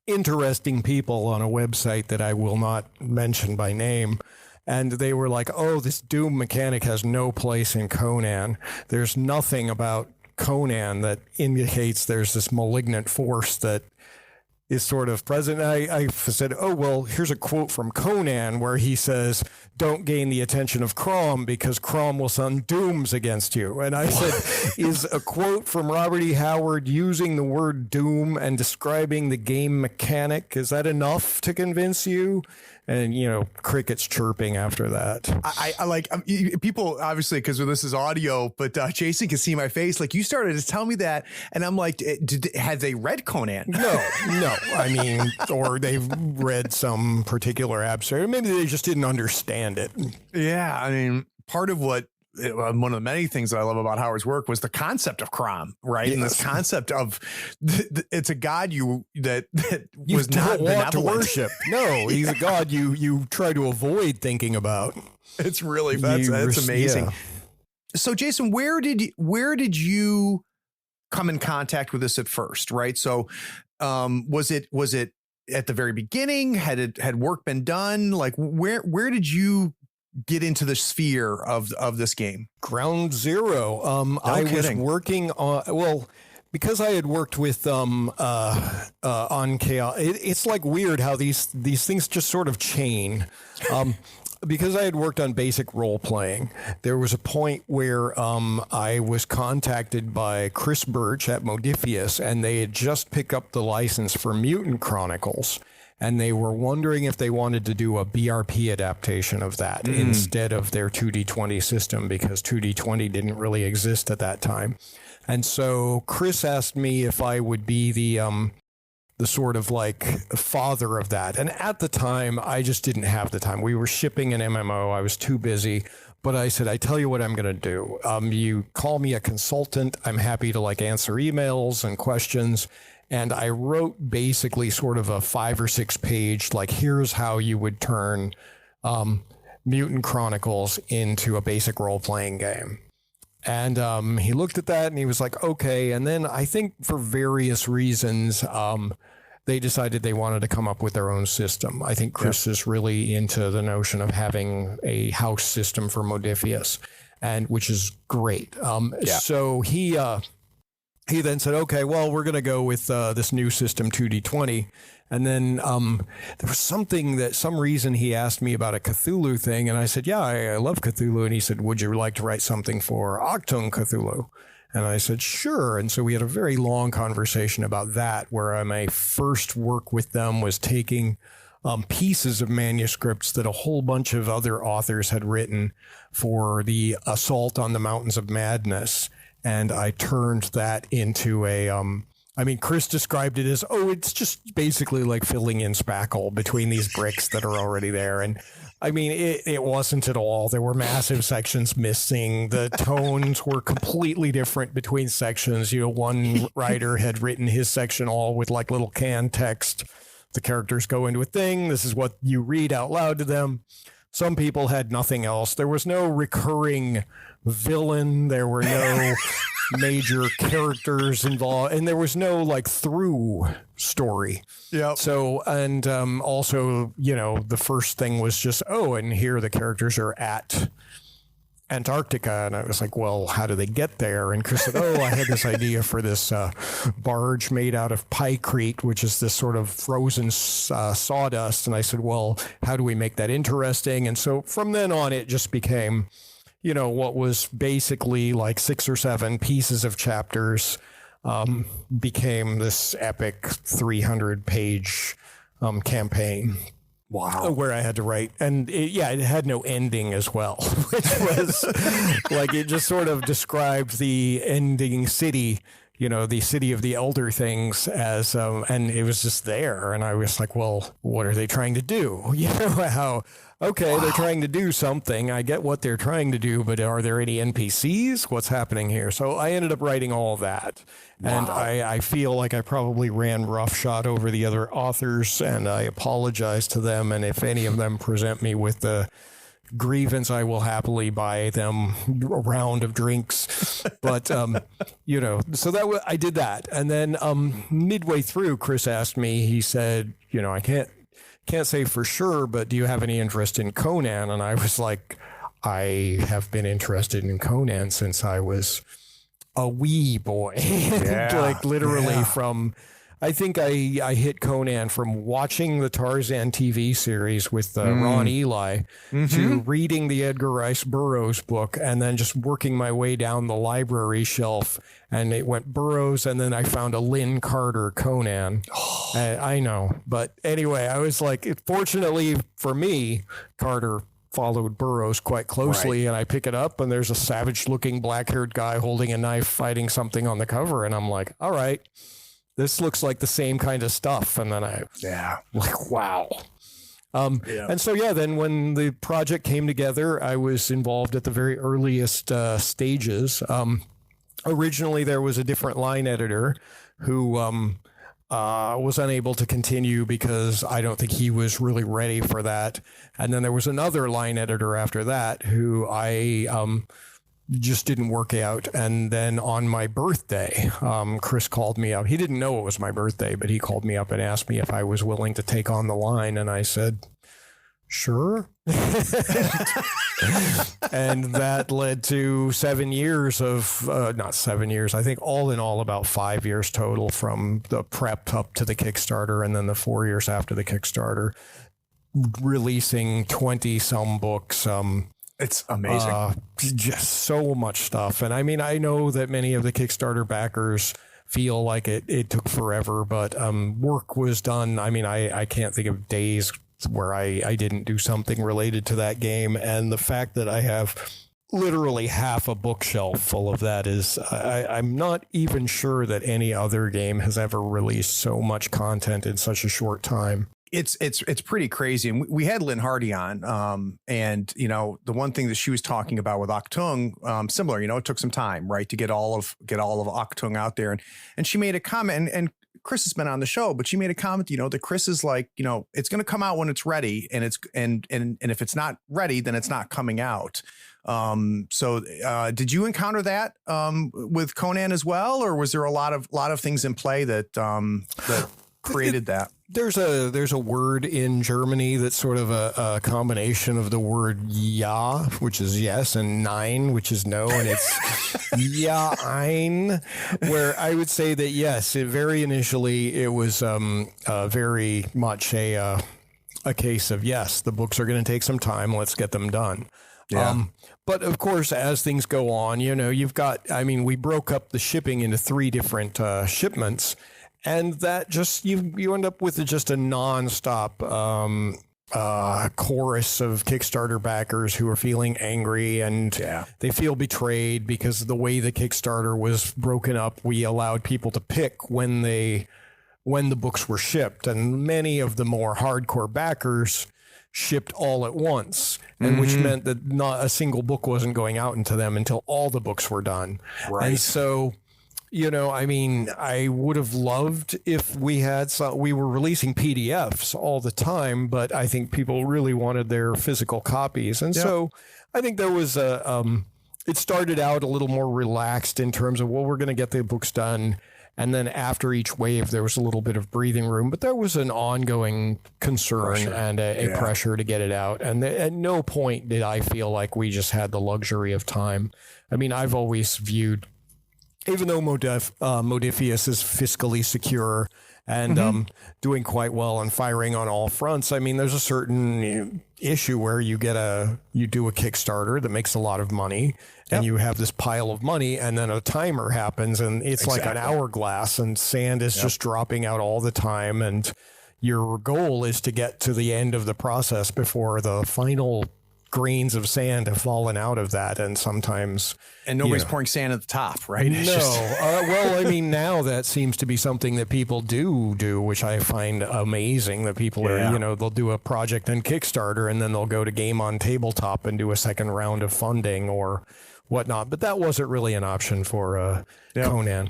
interesting people on a website that I will not mention by name. And they were like, oh, this Doom mechanic has no place in Conan. There's nothing about Conan that indicates there's this malignant force that is sort of present. I said, oh, well, here's a quote from Conan where he says, don't gain the attention of Crom because Crom will send dooms against you. And I said, is a quote from Robert E. Howard using the word doom and describing the game mechanic, is that enough to convince you? And, you know, crickets chirping after that. I like people, obviously, because this is audio, but Jason can see my face. Like, you started to tell me that, and I'm like, had they read Conan? No. I mean, or they've read some particular abstract. Maybe they just didn't understand it. Yeah, I mean, part of what one of the many things that I love about Howard's work was the concept of Crom, right? Yes. And this concept of it's a god that was not want to worship. No, he's a god you try to avoid thinking about. It's really that's amazing. Yeah. So, Jason, where did you come in contact with this at first? Right. So, was it at the very beginning? Had work been done? Like, where did you get into the sphere of this game? Ground zero. I was working on, because I had worked with on Chaos. It's like weird how these things just sort of chain. Because I had worked on basic role playing, there was a point where I was contacted by Chris Birch at Modifius, and they had just picked up the license for Mutant Chronicles. And they were wondering if they wanted to do a BRP adaptation of that instead of their 2D20 system, because 2D20 didn't really exist at that time. And so Chris asked me if I would be the sort of like father of that. And at the time, I just didn't have the time. We were shipping an MMO. I was too busy. But I said, I tell you what I'm going to do. You call me a consultant. I'm happy to like answer emails and questions. And I wrote basically sort of a 5 or 6 page, like, here's how you would turn Mutant Chronicles into a basic role-playing game. And he looked at that and he was like, okay. And then I think for various reasons, they decided they wanted to come up with their own system. I think Chris is really into the notion of having a house system for Modiphius, and which is great. So he then said, okay, well, we're going to go with this new system, 2D20. And then there was some reason he asked me about a Cthulhu thing. And I said, yeah, I love Cthulhu. And he said, would you like to write something for Octung Cthulhu? And I said, sure. And so we had a very long conversation about that, where my first work with them was taking pieces of manuscripts that a whole bunch of other authors had written for the Assault on the Mountains of Madness. And I turned that into Chris described it as, it's just basically like filling in spackle between these bricks that are already there. And I mean, it wasn't at all. There were massive sections missing. The tones were completely different between sections. One writer had written his section all with like little canned text. The characters go into a thing. This is what you read out loud to them. Some people had nothing else. There was no recurring villain. There were no major characters involved, and there was no like through story. Yeah. So, and also, the first thing was just, and here the characters are at Antarctica. And I was like, well, how do they get there? And Chris said, I had this idea for this barge made out of pykrete, which is this sort of frozen sawdust. And I said, well, how do we make that interesting? And so from then on, it just became, what was basically like 6 or 7 pieces of chapters became this epic 300-page campaign. Wow. Where I had to write. And it had no ending as well, which was like, it just sort of described the ending city, the city of the elder things as, and it was just there. And I was like, well, what are they trying to do? They're trying to do something. I get what they're trying to do, but are there any NPCs? What's happening here? So I ended up writing all of that. Wow. And I feel like I probably ran roughshod over the other authors, and I apologize to them. And if any of them present me with the grievance, I will happily buy them a round of drinks. But, so I did that. And then midway through, Chris asked me, he said, I can't say for sure, but do you have any interest in Conan? And I was like, I have been interested in Conan since I was a wee boy. Like literally from, I think I hit Conan from watching the Tarzan TV series with Ron Ely to reading the Edgar Rice Burroughs book, and then just working my way down the library shelf. And it went Burroughs, and then I found a Lynn Carter Conan. I know. But anyway, I was like, fortunately for me, Carter followed Burroughs quite closely, and I pick it up, and there's a savage-looking black-haired guy holding a knife fighting something on the cover, and I'm like, all right, this looks like the same kind of stuff. And then wow. And so, then when the project came together, I was involved at the very earliest stages. Originally, there was a different line editor who was unable to continue because I don't think he was really ready for that. And then there was another line editor after that who I just didn't work out. And then on my birthday, Chris called me up. He didn't know it was my birthday, but he called me up and asked me if I was willing to take on the line. And I said, sure. And that led to 7 years of, not 7 years, I think all in all about 5 years total, from the prep up to the Kickstarter, and then the 4 years after the Kickstarter, releasing 20 some books. It's amazing. Just so much stuff. And I mean, I know that many of the Kickstarter backers feel like it took forever, but work was done. I mean, I can't think of days where I didn't do something related to that game. And the fact that I have literally half a bookshelf full of that is, I'm not even sure that any other game has ever released so much content in such a short time. It's pretty crazy. And we had Lynn Hardy on, and the one thing that she was talking about with Octung, similar, it took some time, right, to get all of Octung out there. And she made a comment, and Chris has been on the show, but she made a comment, that Chris is like, it's going to come out when it's ready, and if it's not ready, then it's not coming out. So did you encounter that with Conan as well, or was there a lot of things in play that created that? There's a word in Germany that's sort of a combination of the word ja, which is yes, and nein, which is no, and it's ja ein, where I would say that yes, very initially it was very much a case of yes, the books are going to take some time, let's get them done. Yeah. But of course, as things go on, you've got, we broke up the shipping into 3 different shipments. And that just, you end up with just a nonstop chorus of Kickstarter backers who are feeling angry and they feel betrayed because of the way the Kickstarter was broken up. We allowed people to pick when the books were shipped, and many of the more hardcore backers shipped all at once, and which meant that not a single book wasn't going out into them until all the books were done. Right. And so, I would have loved if we were releasing PDFs all the time, but I think people really wanted their physical copies. And so I think there was it started out a little more relaxed in terms of, well, we're going to get the books done. And then after each wave, there was a little bit of breathing room, but there was an ongoing concern and a pressure to get it out. And at no point did I feel like we just had the luxury of time. I've always viewed, even though Modifius is fiscally secure and doing quite well and firing on all fronts, there's a certain issue where you do a Kickstarter that makes a lot of money and you have this pile of money, and then a timer happens and it's like an hourglass and sand is just dropping out all the time, and your goal is to get to the end of the process before the final grains of sand have fallen out of that, and sometimes nobody's pouring sand at the top, right? Now that seems to be something that people do, which I find amazing. That people are, they'll do a project in Kickstarter and then they'll go to Game on Tabletop and do a second round of funding or whatnot. But that wasn't really an option for Conan.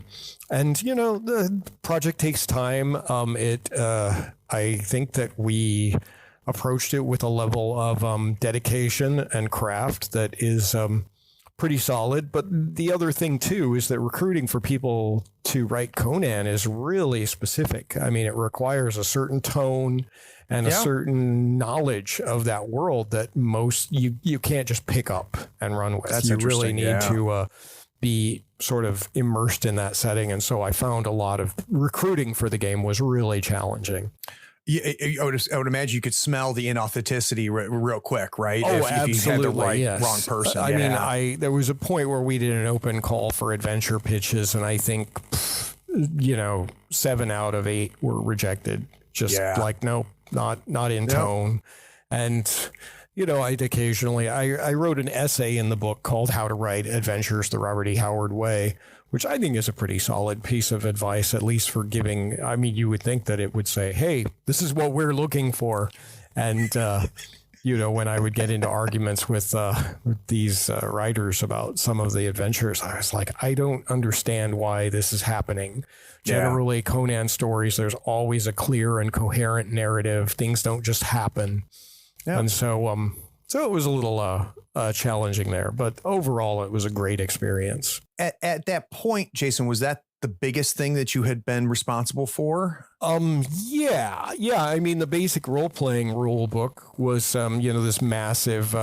And the project takes time. I think that we approached it with a level of dedication and craft that is pretty solid. But the other thing, too, is that recruiting for people to write Conan is really specific. It requires a certain tone and a certain knowledge of that world that you can't just pick up and run with. That's you really need to be sort of immersed in that setting. And so I found a lot of recruiting for the game was really challenging. I would imagine you could smell the inauthenticity real quick, right? Oh, if you had the wrong person. There was a point where we did an open call for adventure pitches, and I think, 7 out of 8 were rejected. Like, nope, not in tone. And, I'd occasionally, I wrote an essay in the book called How to Write Adventures the Robert E. Howard Way, which I think is a pretty solid piece of advice, at least for giving. You would think that it would say, hey, this is what we're looking for. And, when I would get into arguments with these writers about some of the adventures, I was like, I don't understand why this is happening. Generally, Conan stories, there's always a clear and coherent narrative. Things don't just happen. Yeah. And so it was a little challenging there, but overall it was a great experience. At that point, Jason, was that the biggest thing that you had been responsible for? Yeah. The basic role-playing rule book was, this massive,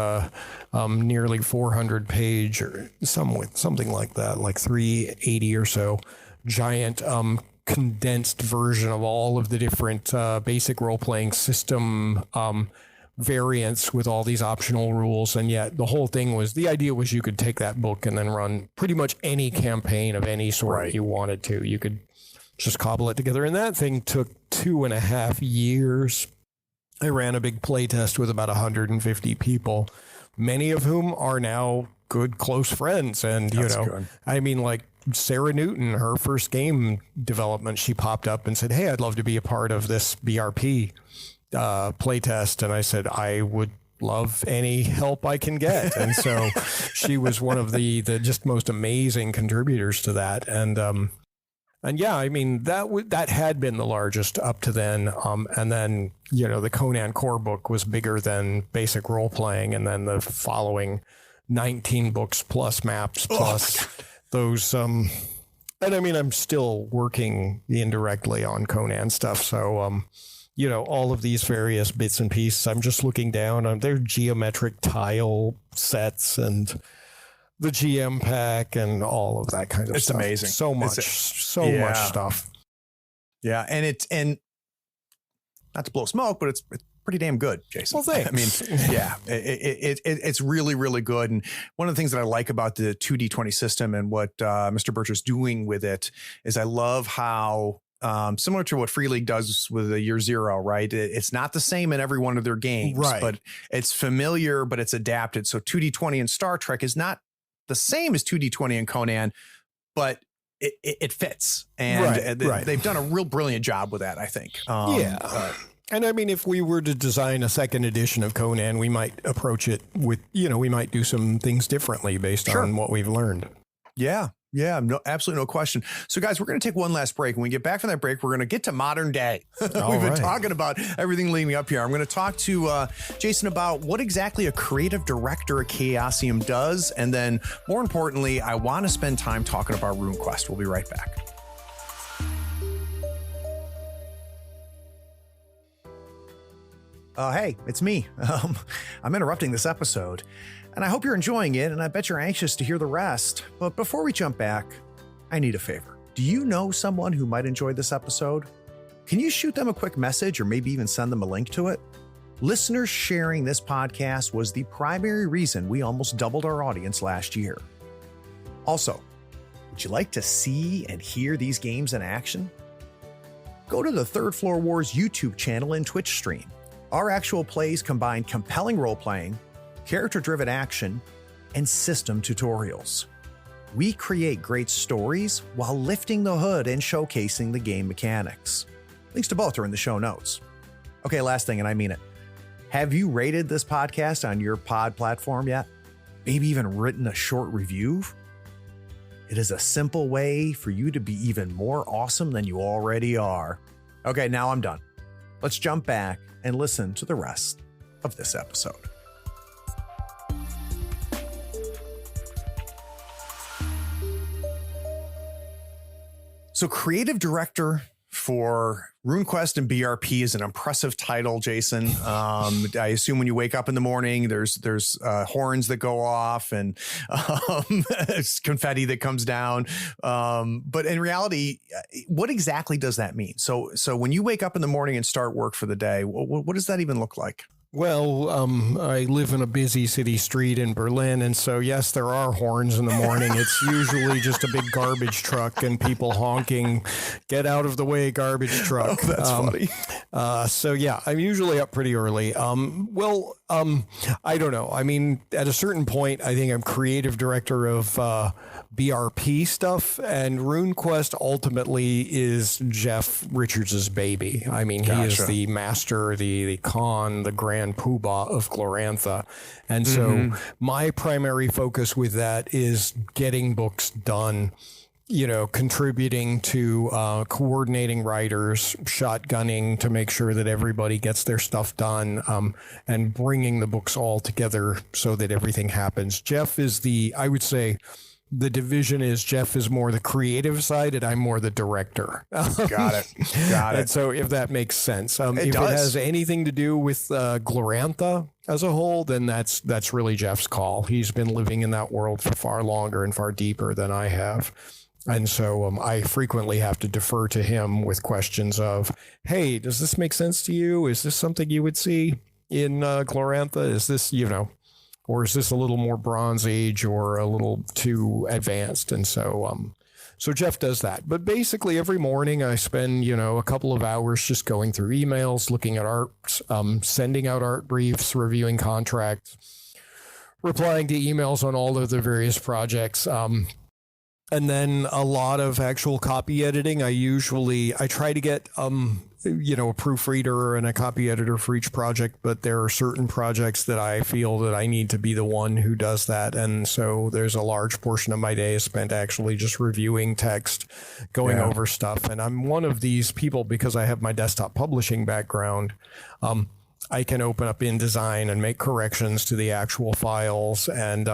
nearly 400 page or something like that, like 380 or so, giant, condensed version of all of the different basic role-playing system variants with all these optional rules. And yet the whole thing was, the idea was you could take that book and then run pretty much any campaign of any sort you wanted to. You could just cobble it together. And that thing took 2.5 years. I ran a big play test with about 150 people, many of whom are now good, close friends. And, good. Like Sarah Newton, her first game development, she popped up and said, hey, I'd love to be a part of this BRP playtest. And I said, I would love any help I can get. And so she was one of the just most amazing contributors to that. And that had been the largest up to then. And then, the Conan core book was bigger than basic role playing. And then the following 19 books plus maps plus those And I mean, I'm still working indirectly on Conan stuff. So, all of these various bits and pieces, I'm just looking down on their geometric tile sets and the GM pack and all of that kind of stuff. It's amazing. So much stuff. Yeah. And not to blow smoke, but it's pretty damn good, Jason. Well, thanks. I mean, yeah, it's really, really good. And one of the things that I like about the 2D20 system and what Mr. Bircher's doing with it is I love how similar to what Free League does with the Year Zero, right? It's not the same in every one of their games, right, but it's familiar, but it's adapted. So 2D20 in Star Trek is not the same as 2D20 in Conan, but it fits. And they've done a real brilliant job with that, I think. And I mean, if we were to design a second edition of Conan, we might approach it with, we might do some things differently based on what we've learned. Yeah. Yeah, no, absolutely no question. So, guys, we're going to take one last break. When we get back from that break, we're going to get to modern day. We've been talking about everything leading up here. I'm going to talk to Jason about what exactly a creative director at Chaosium does. And then, more importantly, I want to spend time talking about RuneQuest. We'll be right back. Hey, it's me. I'm interrupting this episode. And I hope you're enjoying it, and I bet you're anxious to hear the rest. But before we jump back, I need a favor. Do you know someone who might enjoy this episode? Can you shoot them a quick message or maybe even send them a link to it? Listeners sharing this podcast was the primary reason we almost doubled our audience last year. Also, would you like to see and hear these games in action? Go to the Third Floor Wars YouTube channel and Twitch stream. Our actual plays combine compelling role-playing, character-driven action, and system tutorials. We create great stories while lifting the hood and showcasing the game mechanics. Links to both are in the show notes. Okay, last thing, and I mean it. Have you rated this podcast on your pod platform yet? Maybe even written a short review? It is a simple way for you to be even more awesome than you already are. Okay, now I'm done. Let's jump back and listen to the rest of this episode. So creative director for RuneQuest and BRP is an impressive title, Jason. I assume when you wake up in the morning, there's horns that go off and confetti that comes down. But in reality, what exactly does that mean? So when you wake up in the morning and start work for the day, what does that even look like? Well, I live in a busy city street in Berlin, and so, yes, there are horns in the morning. It's usually just a big garbage truck and people honking, "Get out of the way, garbage truck." Oh, that's funny. So, yeah, I'm usually up pretty early. I don't know. I mean, at a certain point, I think I'm creative director of BRP stuff, and RuneQuest ultimately is Jeff Richards' baby. I mean, he is the master, the Khan, the grand poobah of Glorantha. And so my primary focus with that is getting books done, contributing to coordinating writers, shotgunning to make sure that everybody gets their stuff done, and bringing the books all together so that everything happens. Jeff is I would say, the division is Jeff is more the creative side and I'm more the director. Got it. And so if that makes sense, if does. it has anything to do with Glorantha as a whole, then that's really Jeff's call. He's been living in that world for far longer and far deeper than I have. And so I frequently have to defer to him with questions of, hey, does this make sense to you? Is this something you would see in Glorantha? Is this, or is this a little more Bronze Age or a little too advanced? And so Jeff does that. But basically every morning I spend, a couple of hours just going through emails, looking at art, sending out art briefs, reviewing contracts, replying to emails on all of the various projects. And then a lot of actual copy editing. I try to get, a proofreader and a copy editor for each project, but there are certain projects that I feel that I need to be the one who does that. And so there's a large portion of my day spent actually just reviewing text, going over stuff. And I'm one of these people because I have my desktop publishing background. I can open up InDesign and make corrections to the actual files and,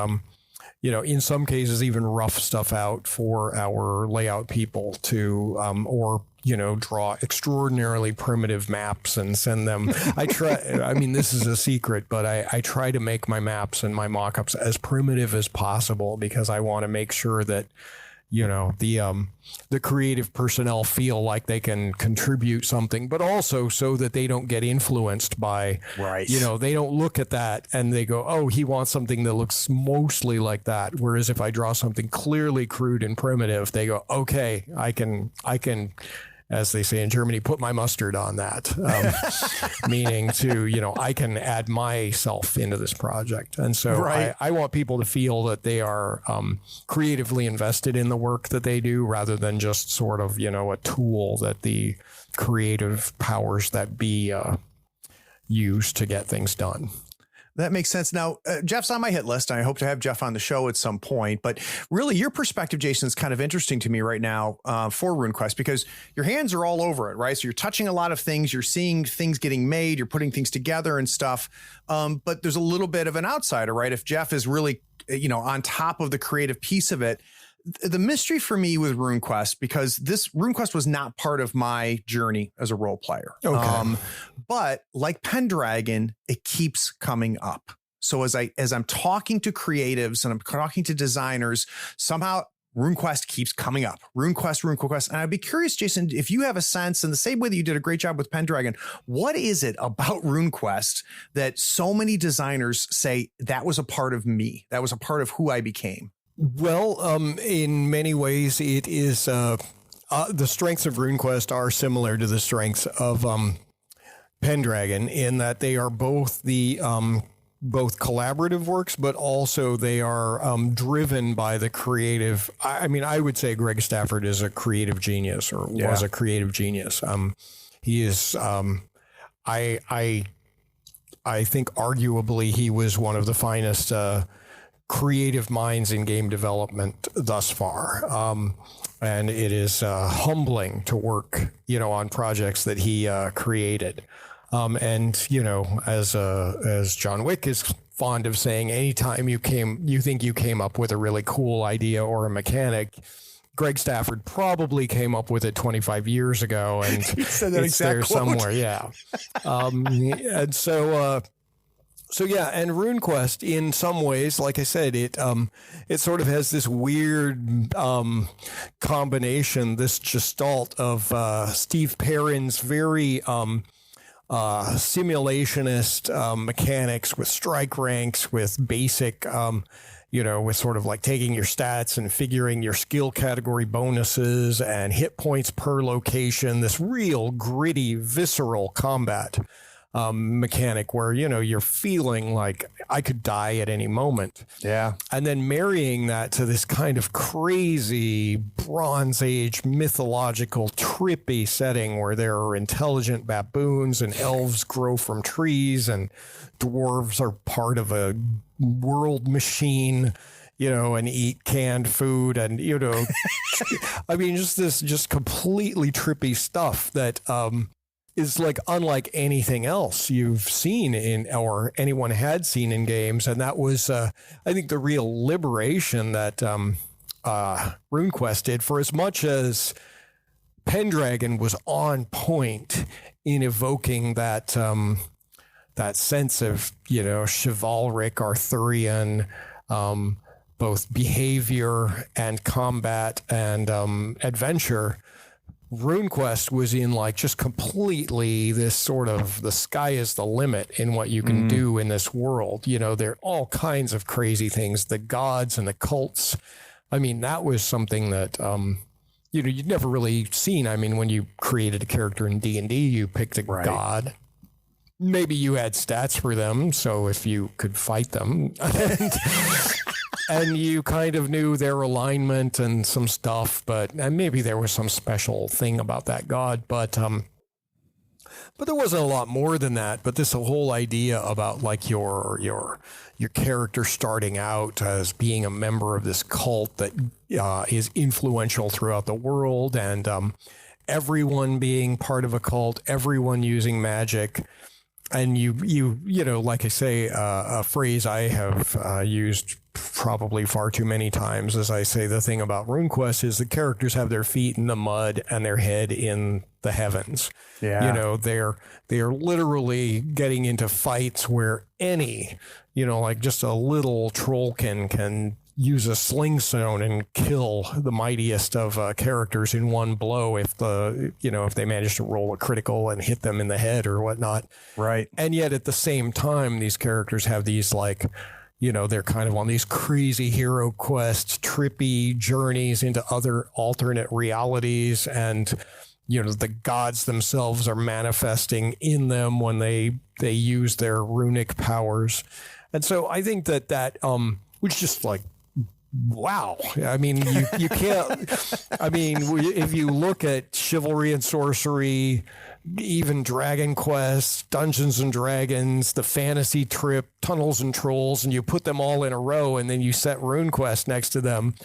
in some cases, even rough stuff out for our layout people to, or draw extraordinarily primitive maps and send them. I try, I mean, this is a secret, but I try to make my maps and my mock-ups as primitive as possible because I want to make sure that, the creative personnel feel like they can contribute something, but also so that they don't get influenced by, they don't look at that and they go, oh, he wants something that looks mostly like that. Whereas if I draw something clearly crude and primitive, they go, okay, I can, as they say in Germany, put my mustard on that, meaning to, I can add myself into this project. And so I want people to feel that they are creatively invested in the work that they do rather than just sort of, a tool that the creative powers that be use to get things done. That makes sense. Now, Jeff's on my hit list, and I hope to have Jeff on the show at some point. But really, your perspective, Jason, is kind of interesting to me right now for RuneQuest because your hands are all over it, right? So you're touching a lot of things. You're seeing things getting made. You're putting things together and stuff. But there's a little bit of an outsider, right? If Jeff is really, on top of the creative piece of it, the mystery for me with RuneQuest, because this RuneQuest was not part of my journey as a role player. Okay. But like Pendragon, it keeps coming up. So as I'm talking to creatives and I'm talking to designers, somehow RuneQuest keeps coming up. RuneQuest. And I'd be curious, Jason, if you have a sense, in the same way that you did a great job with Pendragon, what is it about RuneQuest that so many designers say that was a part of me? That was a part of who I became? Well, in many ways, it is the strengths of RuneQuest are similar to the strengths of Pendragon in that they are both the both collaborative works, but also they are driven by the creative. I mean, I would say Greg Stafford is a creative genius or was a creative genius. He is. I think arguably he was one of the finest creative minds in game development thus far. And it is humbling to work, on projects that he created. And, as John Wick is fond of saying, anytime you think you came up with a really cool idea or a mechanic, Greg Stafford probably came up with it 25 years ago. And it's there somewhere. Yeah. And so yeah, and RuneQuest, in some ways, like I said, it sort of has this weird combination, this gestalt of Steve Perrin's very simulationist mechanics with strike ranks, with basic, with sort of like taking your stats and figuring your skill category bonuses and hit points per location. This real gritty, visceral combat mechanic where, you're feeling like I could die at any moment. Yeah. And then marrying that to this kind of crazy Bronze Age mythological trippy setting where there are intelligent baboons and elves grow from trees and dwarves are part of a world machine, and eat canned food and, I mean, just completely trippy stuff that, is like unlike anything else you've seen or anyone had seen in games. And that was, I think, the real liberation that RuneQuest did. For as much as Pendragon was on point in evoking that sense of, chivalric Arthurian, both behavior and combat and adventure, RuneQuest was in like just completely this sort of the sky is the limit in what you can do in this world. There are all kinds of crazy things, the gods and the cults. I mean, that was something that, you'd never really seen. I mean, when you created a character in D&D, you picked a god. Maybe you had stats for them, so if you could fight them. And you kind of knew their alignment and some stuff, and maybe there was some special thing about that god, but there wasn't a lot more than that. But this whole idea about like your character starting out as being a member of this cult that is influential throughout the world, and everyone being part of a cult, everyone using magic. you know, like I say, a phrase I have used probably far too many times, as I say, the thing about RuneQuest is the characters have their feet in the mud and their head in the heavens. Yeah. You know, they're literally getting into fights where any, you know, like just a little trollkin can use a sling stone and kill the mightiest of characters in one blow if they manage to roll a critical and hit them in the head or whatnot. Right. And yet at the same time, these characters have these, like, you know, they're kind of on these crazy hero quests, trippy journeys into other alternate realities, and you know, the gods themselves are manifesting in them when they use their runic powers. And so I think that was just like, wow. I mean, you can't, I mean, if you look at chivalry and sorcery, even Dragon Quest, Dungeons and Dragons, the fantasy trip, Tunnels and Trolls, and you put them all in a row and then you set RuneQuest next to them,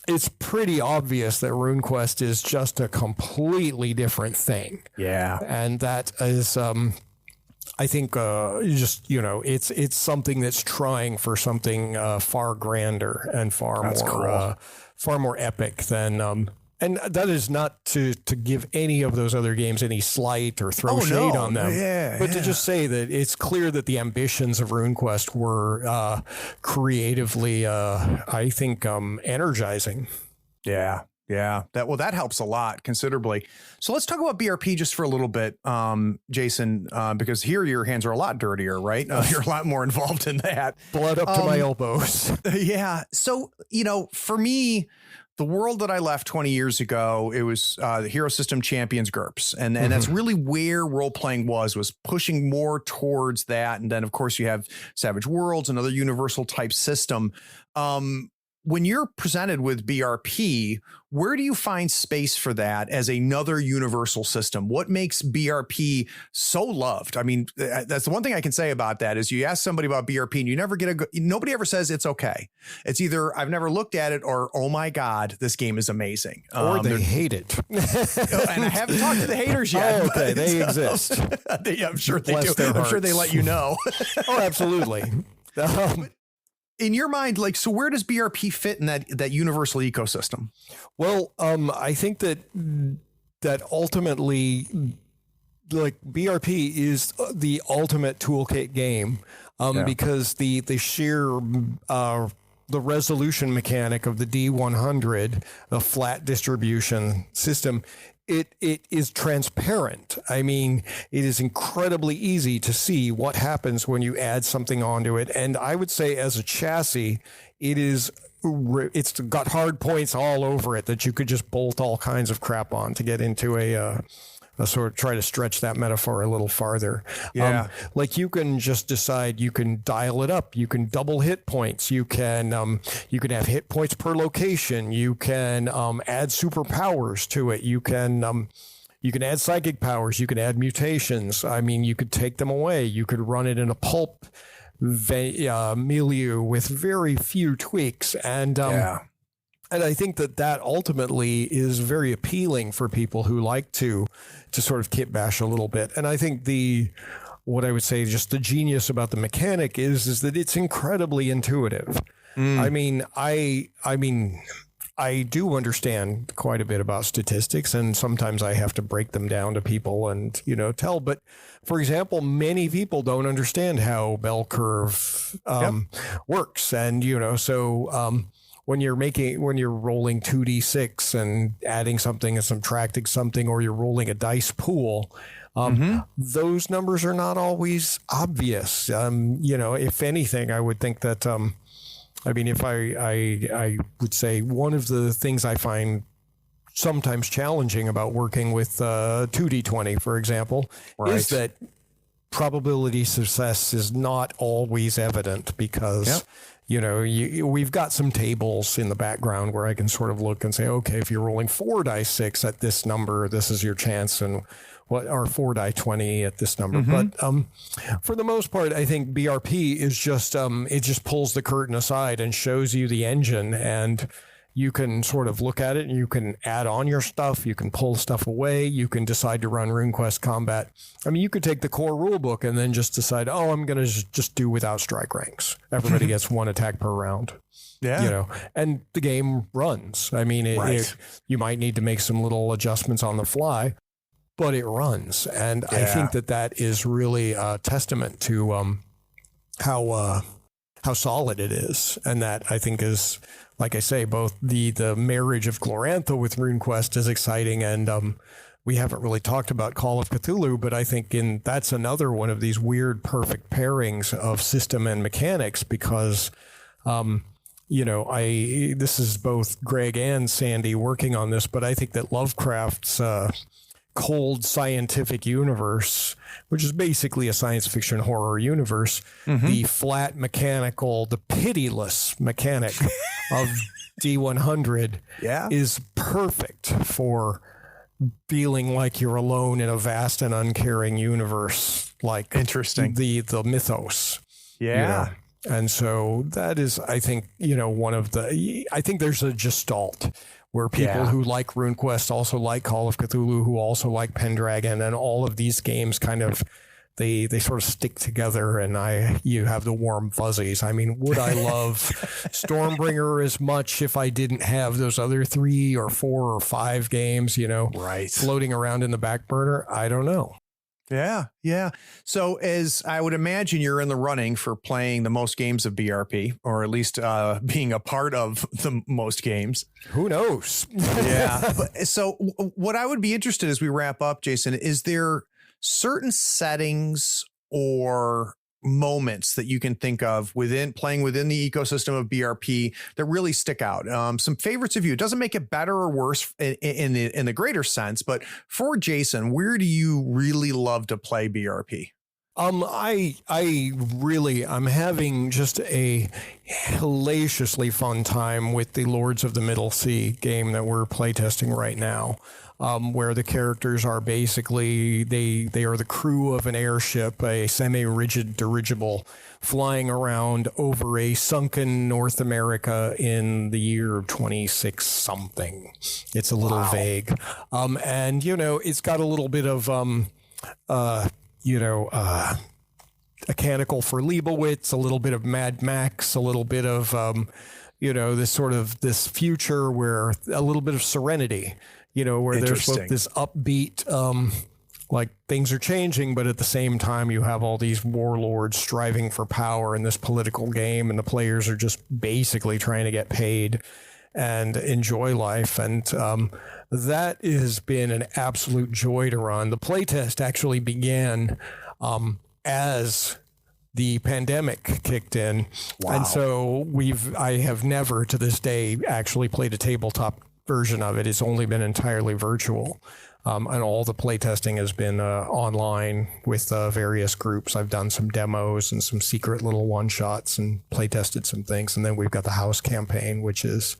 it's pretty obvious that RuneQuest is just a completely different thing. Yeah. And that is, I think, just, you know, it's something that's trying for something far grander and far more epic than, and that is not to give any of those other games any slight or throw shade on them, but to just say that it's clear that the ambitions of RuneQuest were creatively, I think, energizing. Yeah. Yeah, that helps a lot considerably. So let's talk about BRP just for a little bit, Jason, because here your hands are a lot dirtier, right? You're a lot more involved in that. Blood up to my elbows. Yeah. So, you know, for me, the world that I left 20 years ago, it was the Hero System Champions GURPS. And that's really where role-playing was pushing more towards that. And then, of course, you have Savage Worlds, another universal type system. When you're presented with BRP, where do you find space for that as another universal system? What makes BRP so loved? I mean, that's the one thing I can say about that is you ask somebody about BRP and you never get nobody ever says it's okay. It's either I've never looked at it or, oh my God, this game is amazing. Or they hate it. And I haven't talked to the haters yet. Oh, okay. They exist. Yeah, I'm sure they do. I'm sure they let you know. Oh, absolutely. In your mind, like, so where does BRP fit in that universal ecosystem? Well, I think that ultimately, like, BRP is the ultimate toolkit game, because the sheer the resolution mechanic of the D100, the flat distribution system, it is transparent. I mean, it is incredibly easy to see what happens when you add something onto it. And I would say as a chassis, it's got hard points all over it that you could just bolt all kinds of crap on to get into a sort of try to stretch that metaphor a little farther. Yeah. Like you can just decide you can dial it up. You can double hit points. You can have hit points per location. You can add superpowers to it. You can add psychic powers. You can add mutations. I mean, you could take them away. You could run it in a pulp milieu with very few tweaks. And I think that ultimately is very appealing for people who like to sort of kit bash a little bit. And I think what I would say just the genius about the mechanic is that it's incredibly intuitive. I mean, I do understand quite a bit about statistics, and sometimes I have to break them down to people and, you know, tell. But for example, many people don't understand how bell curve works. And, you know, so when you're rolling 2d6 and adding something and subtracting something, or you're rolling a dice pool, those numbers are not always obvious. You know, if anything, I would think that, I mean, if I would say one of the things I find sometimes challenging about working with 2d20, for example, is that probability success is not always evident because you know, we've got some tables in the background where I can sort of look and say, okay, if you're rolling 4 die 6 at this number, this is your chance, and or 4 die 20 at this number. But for the most part, I think BRP is just it just pulls the curtain aside and shows you the engine, and you can sort of look at it and you can add on your stuff. You can pull stuff away. You can decide to run RuneQuest combat. I mean, you could take the core rule book and then just decide, oh, I'm going to just do without strike ranks. Everybody gets one attack per round. Yeah. You know, and the game runs. I mean, you might need to make some little adjustments on the fly, but it runs. And I think that is really a testament to how solid it is. And that I think is, like I say, both the marriage of Glorantha with RuneQuest is exciting. And we haven't really talked about Call of Cthulhu, but I think that's another one of these weird, perfect pairings of system and mechanics because, you know, this is both Greg and Sandy working on this, but I think that Lovecraft's cold scientific universe, which is basically a science fiction horror universe, the flat mechanical, the pitiless mechanic of D100 is perfect for feeling like you're alone in a vast and uncaring universe, like interesting the mythos. Yeah. You know? And so that is, I think, you know, I think there's a gestalt where people who like RuneQuest also like Call of Cthulhu, who also like Pendragon, and all of these games kind of, they sort of stick together, and you have the warm fuzzies. I mean, would I love Stormbringer as much if I didn't have those other 3 or 4 or 5 games, you know, floating around in the back burner? I don't know. Yeah. Yeah. So as I would imagine, you're in the running for playing the most games of BRP, or at least being a part of the most games. Who knows? Yeah. So what I would be interested as we wrap up, Jason, is there certain settings or moments that you can think of playing within the ecosystem of BRP that really stick out? Some favorites of you. It doesn't make it better or worse in the greater sense, but for Jason, where do you really love to play BRP? I'm having just a hellaciously fun time with the Lords of the Middle Sea game that we're playtesting right now. Where the characters are basically, they are the crew of an airship, a semi-rigid dirigible, flying around over a sunken North America in the year 26 something. It's a little vague. And, you know, it's got a little bit of, a Canticle for Leibowitz, a little bit of Mad Max, a little bit of, this future where a little bit of Serenity. You know, where there's both this upbeat, like things are changing, but at the same time, you have all these warlords striving for power in this political game, and the players are just basically trying to get paid and enjoy life. And that has been an absolute joy to run. The playtest actually began as the pandemic kicked in. Wow. And so I have never to this day actually played a tabletop version of it. It's only been entirely virtual. And all the playtesting has been online with various groups. I've done some demos and some secret little one-shots and playtested some things. And then we've got the house campaign, which is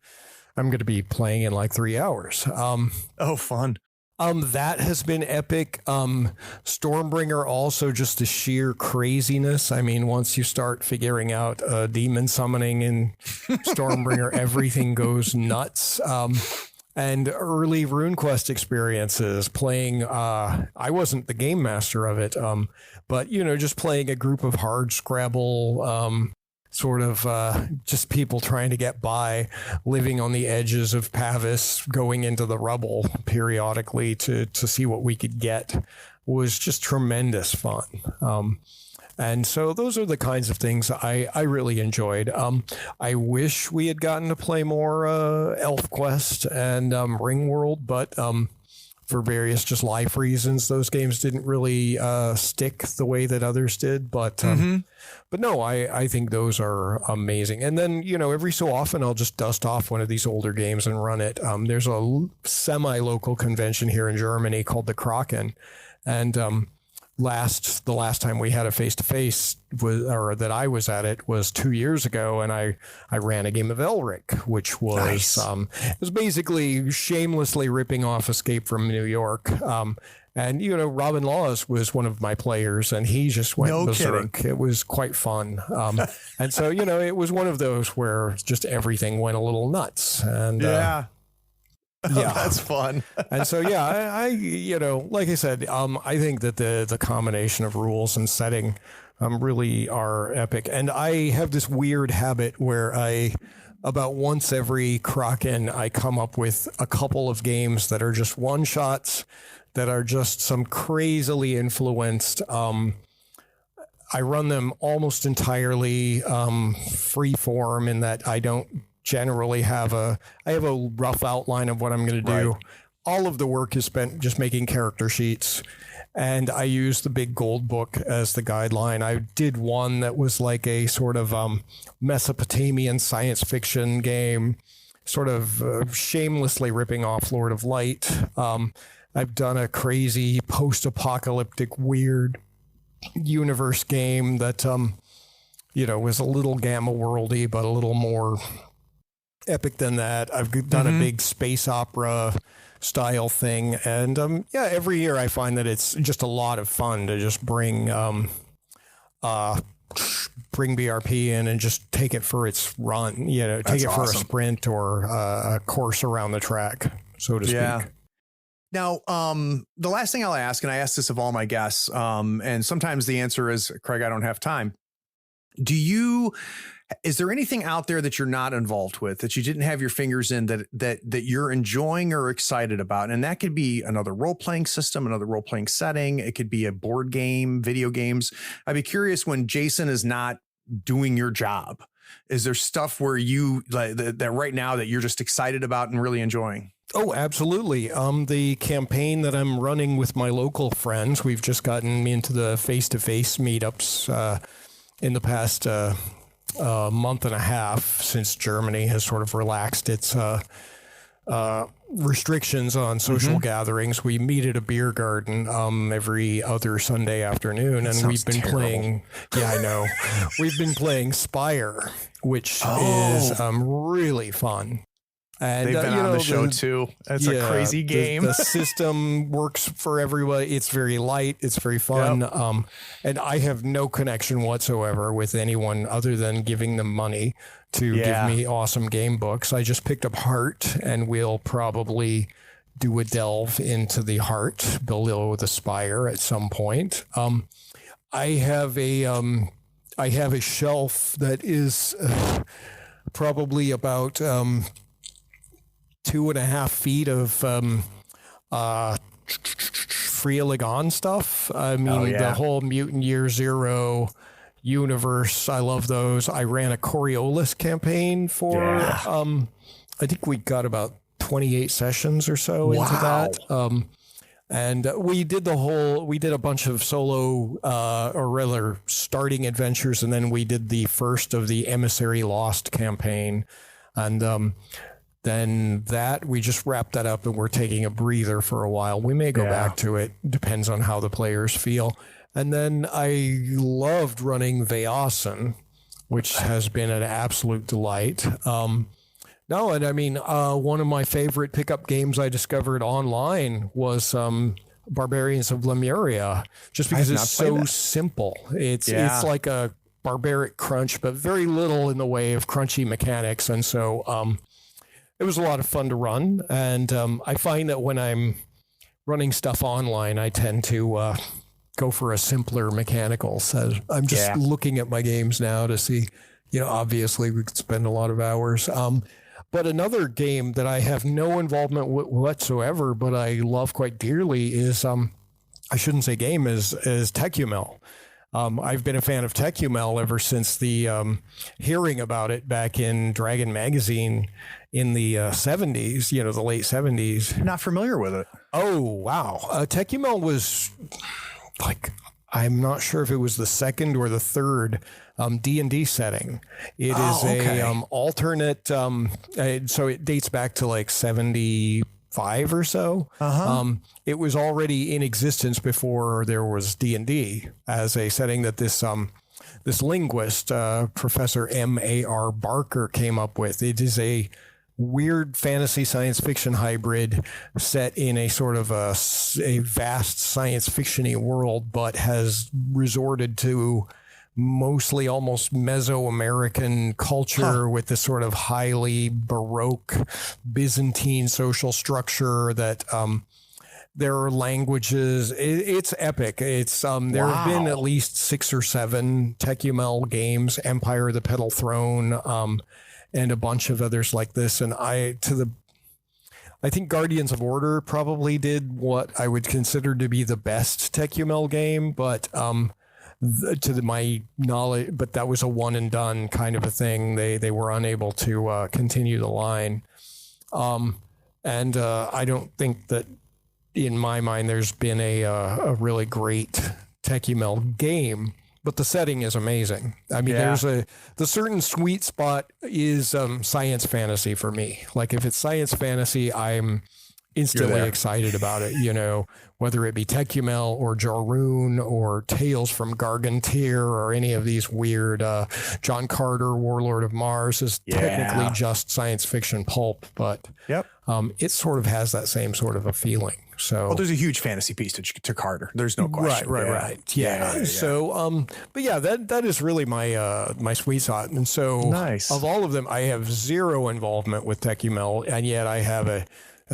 I'm going to be playing in like 3 hours. Oh, fun. That has been epic. Stormbringer also just the sheer craziness. I mean, once you start figuring out demon summoning in Stormbringer, everything goes nuts. And early RuneQuest experiences playing, I wasn't the game master of it, but, you know, just playing a group of hard Scrabble, sort of just people trying to get by, living on the edges of Pavis, going into the rubble periodically to see what we could get was just tremendous fun. And so those are the kinds of things I really enjoyed. I wish we had gotten to play more ElfQuest and Ringworld, but for various just life reasons, those games didn't really stick the way that others did. But no, I think those are amazing. And then, you know, every so often I'll just dust off one of these older games and run it. There's a semi-local convention here in Germany called the Kraken. And the last time we had a face-to-face that I was at it was 2 years ago, and I ran a game of Elric, which was nice. It was basically shamelessly ripping off Escape from New York, And, Robin Laws was one of my players, and he just went berserk. Kidding. It was quite fun. And so, it was one of those where just everything went a little nuts. And yeah, that's fun. And so, I like I said, I think that the combination of rules and setting really are epic. And I have this weird habit where about once every Kraken, I come up with a couple of games that are just one shots, that are just some crazily influenced. I run them almost entirely free form in that I don't generally have I have a rough outline of what I'm going to do. Right. All of the work is spent just making character sheets, and I use the big gold book as the guideline. I did one that was like a sort of Mesopotamian science fiction game, sort of shamelessly ripping off Lord of Light. I've done a crazy post-apocalyptic weird universe game that, was a little gamma worldy, but a little more epic than that. I've done a big space opera style thing. And, every year I find that it's just a lot of fun to just bring BRP in and just take it for its run, take it for a sprint or a course around the track, so to speak. Now, the last thing I'll ask, and I ask this of all my guests, and sometimes the answer is, Craig, I don't have time. Is there anything out there that you're not involved with, that you didn't have your fingers in, that you're enjoying or excited about? And that could be another role-playing system, another role-playing setting. It could be a board game, video games. I'd be curious, when Jason is not doing your job, is there stuff where you that right now that you're just excited about and really enjoying? Oh, absolutely. The campaign that I'm running with my local friends, we've just gotten into the face-to-face meetups in the past month and a half, since Germany has sort of relaxed its restrictions on social gatherings. We meet at a beer garden every other Sunday afternoon, and we've been playing. Yeah, I know. We've been playing Spire, which is really fun. And they've been on the show too. It's a crazy game. The system works for everyone. It's very light. It's very fun. Yep. And I have no connection whatsoever with anyone other than giving them money to give me awesome game books. I just picked up Heart, and we'll probably do a delve into the Heart below the Spire at some point. I have a shelf that is probably about 2.5 feet of Free Ligon stuff. I mean, the whole Mutant Year Zero universe. I love those. I ran a Coriolis campaign for, I think we got about 28 sessions or so into that. And we did a bunch of solo, or rather starting adventures. And then we did the first of the Emissary Lost campaign. And, then we just wrapped that up, and we're taking a breather for a while. We may go back to it. Depends on how the players feel. And then I loved running Vaosin, which has been an absolute delight. One of my favorite pickup games I discovered online was Barbarians of Lemuria, just because it's so simple. It's like a barbaric crunch, but very little in the way of crunchy mechanics. And so it was a lot of fun to run, and I find that when I'm running stuff online, I tend to go for a simpler mechanical set. I'm just looking at my games now to see, obviously we could spend a lot of hours. But another game that I have no involvement whatsoever, but I love quite dearly is, I shouldn't say game, is Techumel. I've been a fan of Techumel ever since the hearing about it back in Dragon Magazine in the 70s, the late 70s. Not familiar with it. Oh, wow. Techumel was I'm not sure if it was the second or the third D&D setting. It is a alternate, so it dates back to 75 or so. It was already in existence before there was D&D as a setting that this linguist, Professor M.A.R. Barker, came up with. It is weird fantasy science fiction hybrid set in a sort of a vast science fiction-y world, but has resorted to mostly almost Mesoamerican culture with this sort of highly Baroque Byzantine social structure that there are languages. It's epic. It's there have been at least 6 or 7 Techumel games, Empire of the Petal Throne, and a bunch of others like this. And I think Guardians of Order probably did what I would consider to be the best Techumel game, but my knowledge, but that was a one and done kind of a thing. They were unable to continue the line. And I don't think that in my mind there's been a really great Techumel game, but the setting is amazing. I mean, there's the certain sweet spot is science fantasy for me. Like if it's science fantasy, I'm instantly excited about it, you know, whether it be Techumel or Jarun or Tales from Gargantir or any of these weird John Carter, Warlord of Mars is technically just science fiction pulp, but it sort of has that same sort of a feeling. So, well, there's a huge fantasy piece to Carter. There's no question. Right. Yeah. So, but yeah, that is really my my sweet spot. And so, of all of them, I have zero involvement with Techumel, and yet I have a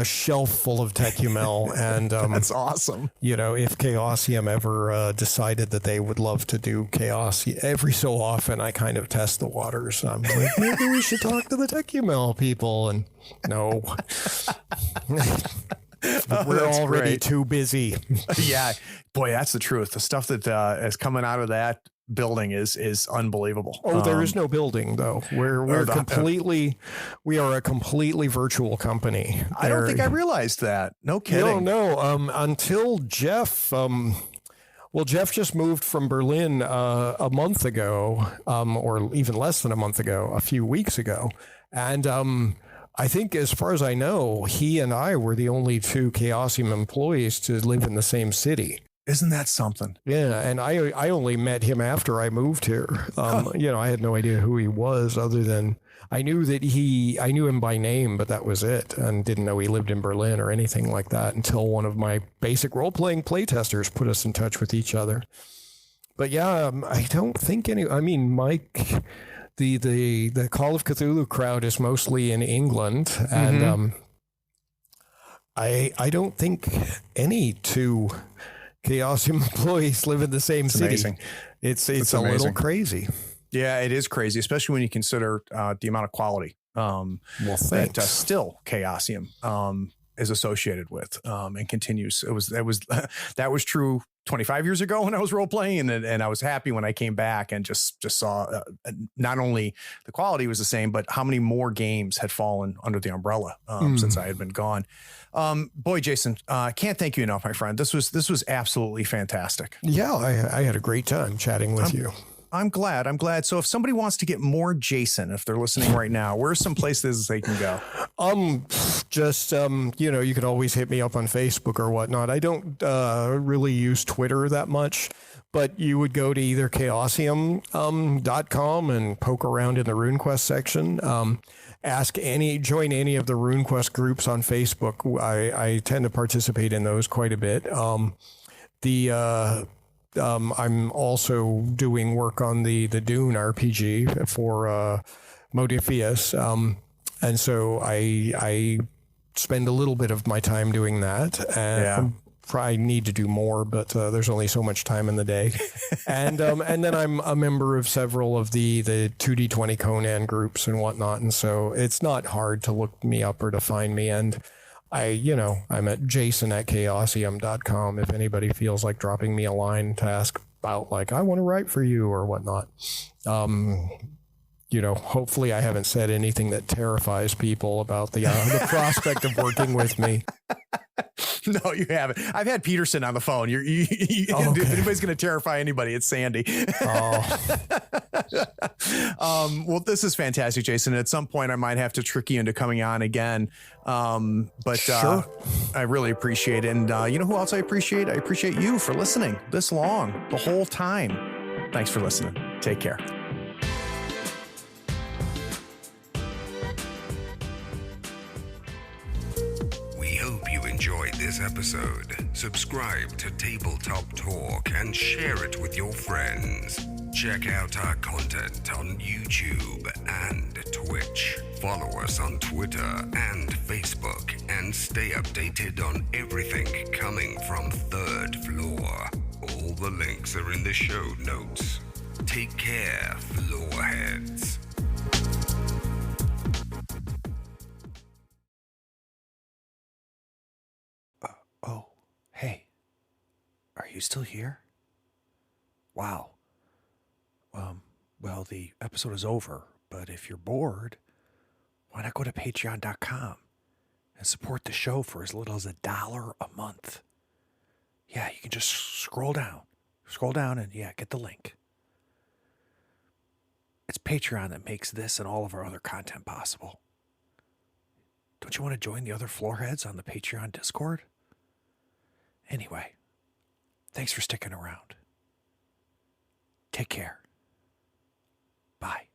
shelf full of Techumel. And that's awesome. You know, if Chaosium ever decided that they would love to do Chaos, every so often I kind of test the waters. I'm like, maybe we should talk to the Techumel people. And no. We're already too busy. Yeah, boy, that's the truth. The stuff that is coming out of that building is unbelievable. Oh, there is no building though. We are a completely virtual company. I don't think I realized that. No kidding. No. Until Jeff. Well, Jeff just moved from Berlin a month ago, or even less than a month ago, a few weeks ago, and I think, as far as I know, he and I were the only 2 Chaosium employees to live in the same city. Isn't that something? Yeah, and I only met him after I moved here. You know, I had no idea who he was, other than I knew him by name, but that was it, and didn't know he lived in Berlin or anything like that until one of my basic role-playing playtesters put us in touch with each other. But yeah, I don't think Mike... The Call of Cthulhu crowd is mostly in England, and I don't think any 2 Chaosium employees live in the same city. Amazing. It's a little crazy. Yeah, it is crazy, especially when you consider the amount of quality that still Chaosium is associated with and continues. That was true 25 years ago when I was role playing, and I was happy when I came back and just saw not only the quality was the same, but how many more games had fallen under the umbrella since I had been gone. Boy, Jason, can't thank you enough, my friend. This was absolutely fantastic. Yeah, I had a great time chatting with you. I'm glad. So if somebody wants to get more Jason, if they're listening right now, where's some places they can go? You can always hit me up on Facebook or whatnot. I don't really use Twitter that much, but you would go to either chaosium.com and poke around in the RuneQuest section. Join any of the RuneQuest groups on Facebook. I tend to participate in those quite a bit. I'm also doing work on the Dune RPG for Modifius. And so I spend a little bit of my time doing that. And I need to do more, but there's only so much time in the day. And then I'm a member of several of the 2D20 Conan groups and whatnot. And so it's not hard to look me up or to find me. And I'm at jason@chaosium.com if anybody feels like dropping me a line to ask about, like, I want to write for you or whatnot. Hopefully I haven't said anything that terrifies people about the prospect of working with me. No, you haven't. I've had Peterson on the phone. If anybody's going to terrify anybody, it's Sandy. Well, this is fantastic, Jason. At some point, I might have to trick you into coming on again. But sure. I really appreciate it. And you know who else I appreciate? I appreciate you for listening this long, the whole time. Thanks for listening. Take care. episode, subscribe to Tabletop Talk and share it with your friends. Check out our content on YouTube and Twitch. Follow us on Twitter and Facebook and stay updated on everything coming from Third Floor. All the links are in the show notes. Take care, floorheads. Oh, hey. Are you still here? Wow. Well, the episode is over, but if you're bored, why not go to patreon.com and support the show for as little as $1 a month? Yeah, you can just scroll down and get the link. It's Patreon that makes this and all of our other content possible. Don't you want to join the other floorheads on the Patreon Discord? Anyway, thanks for sticking around. Take care. Bye.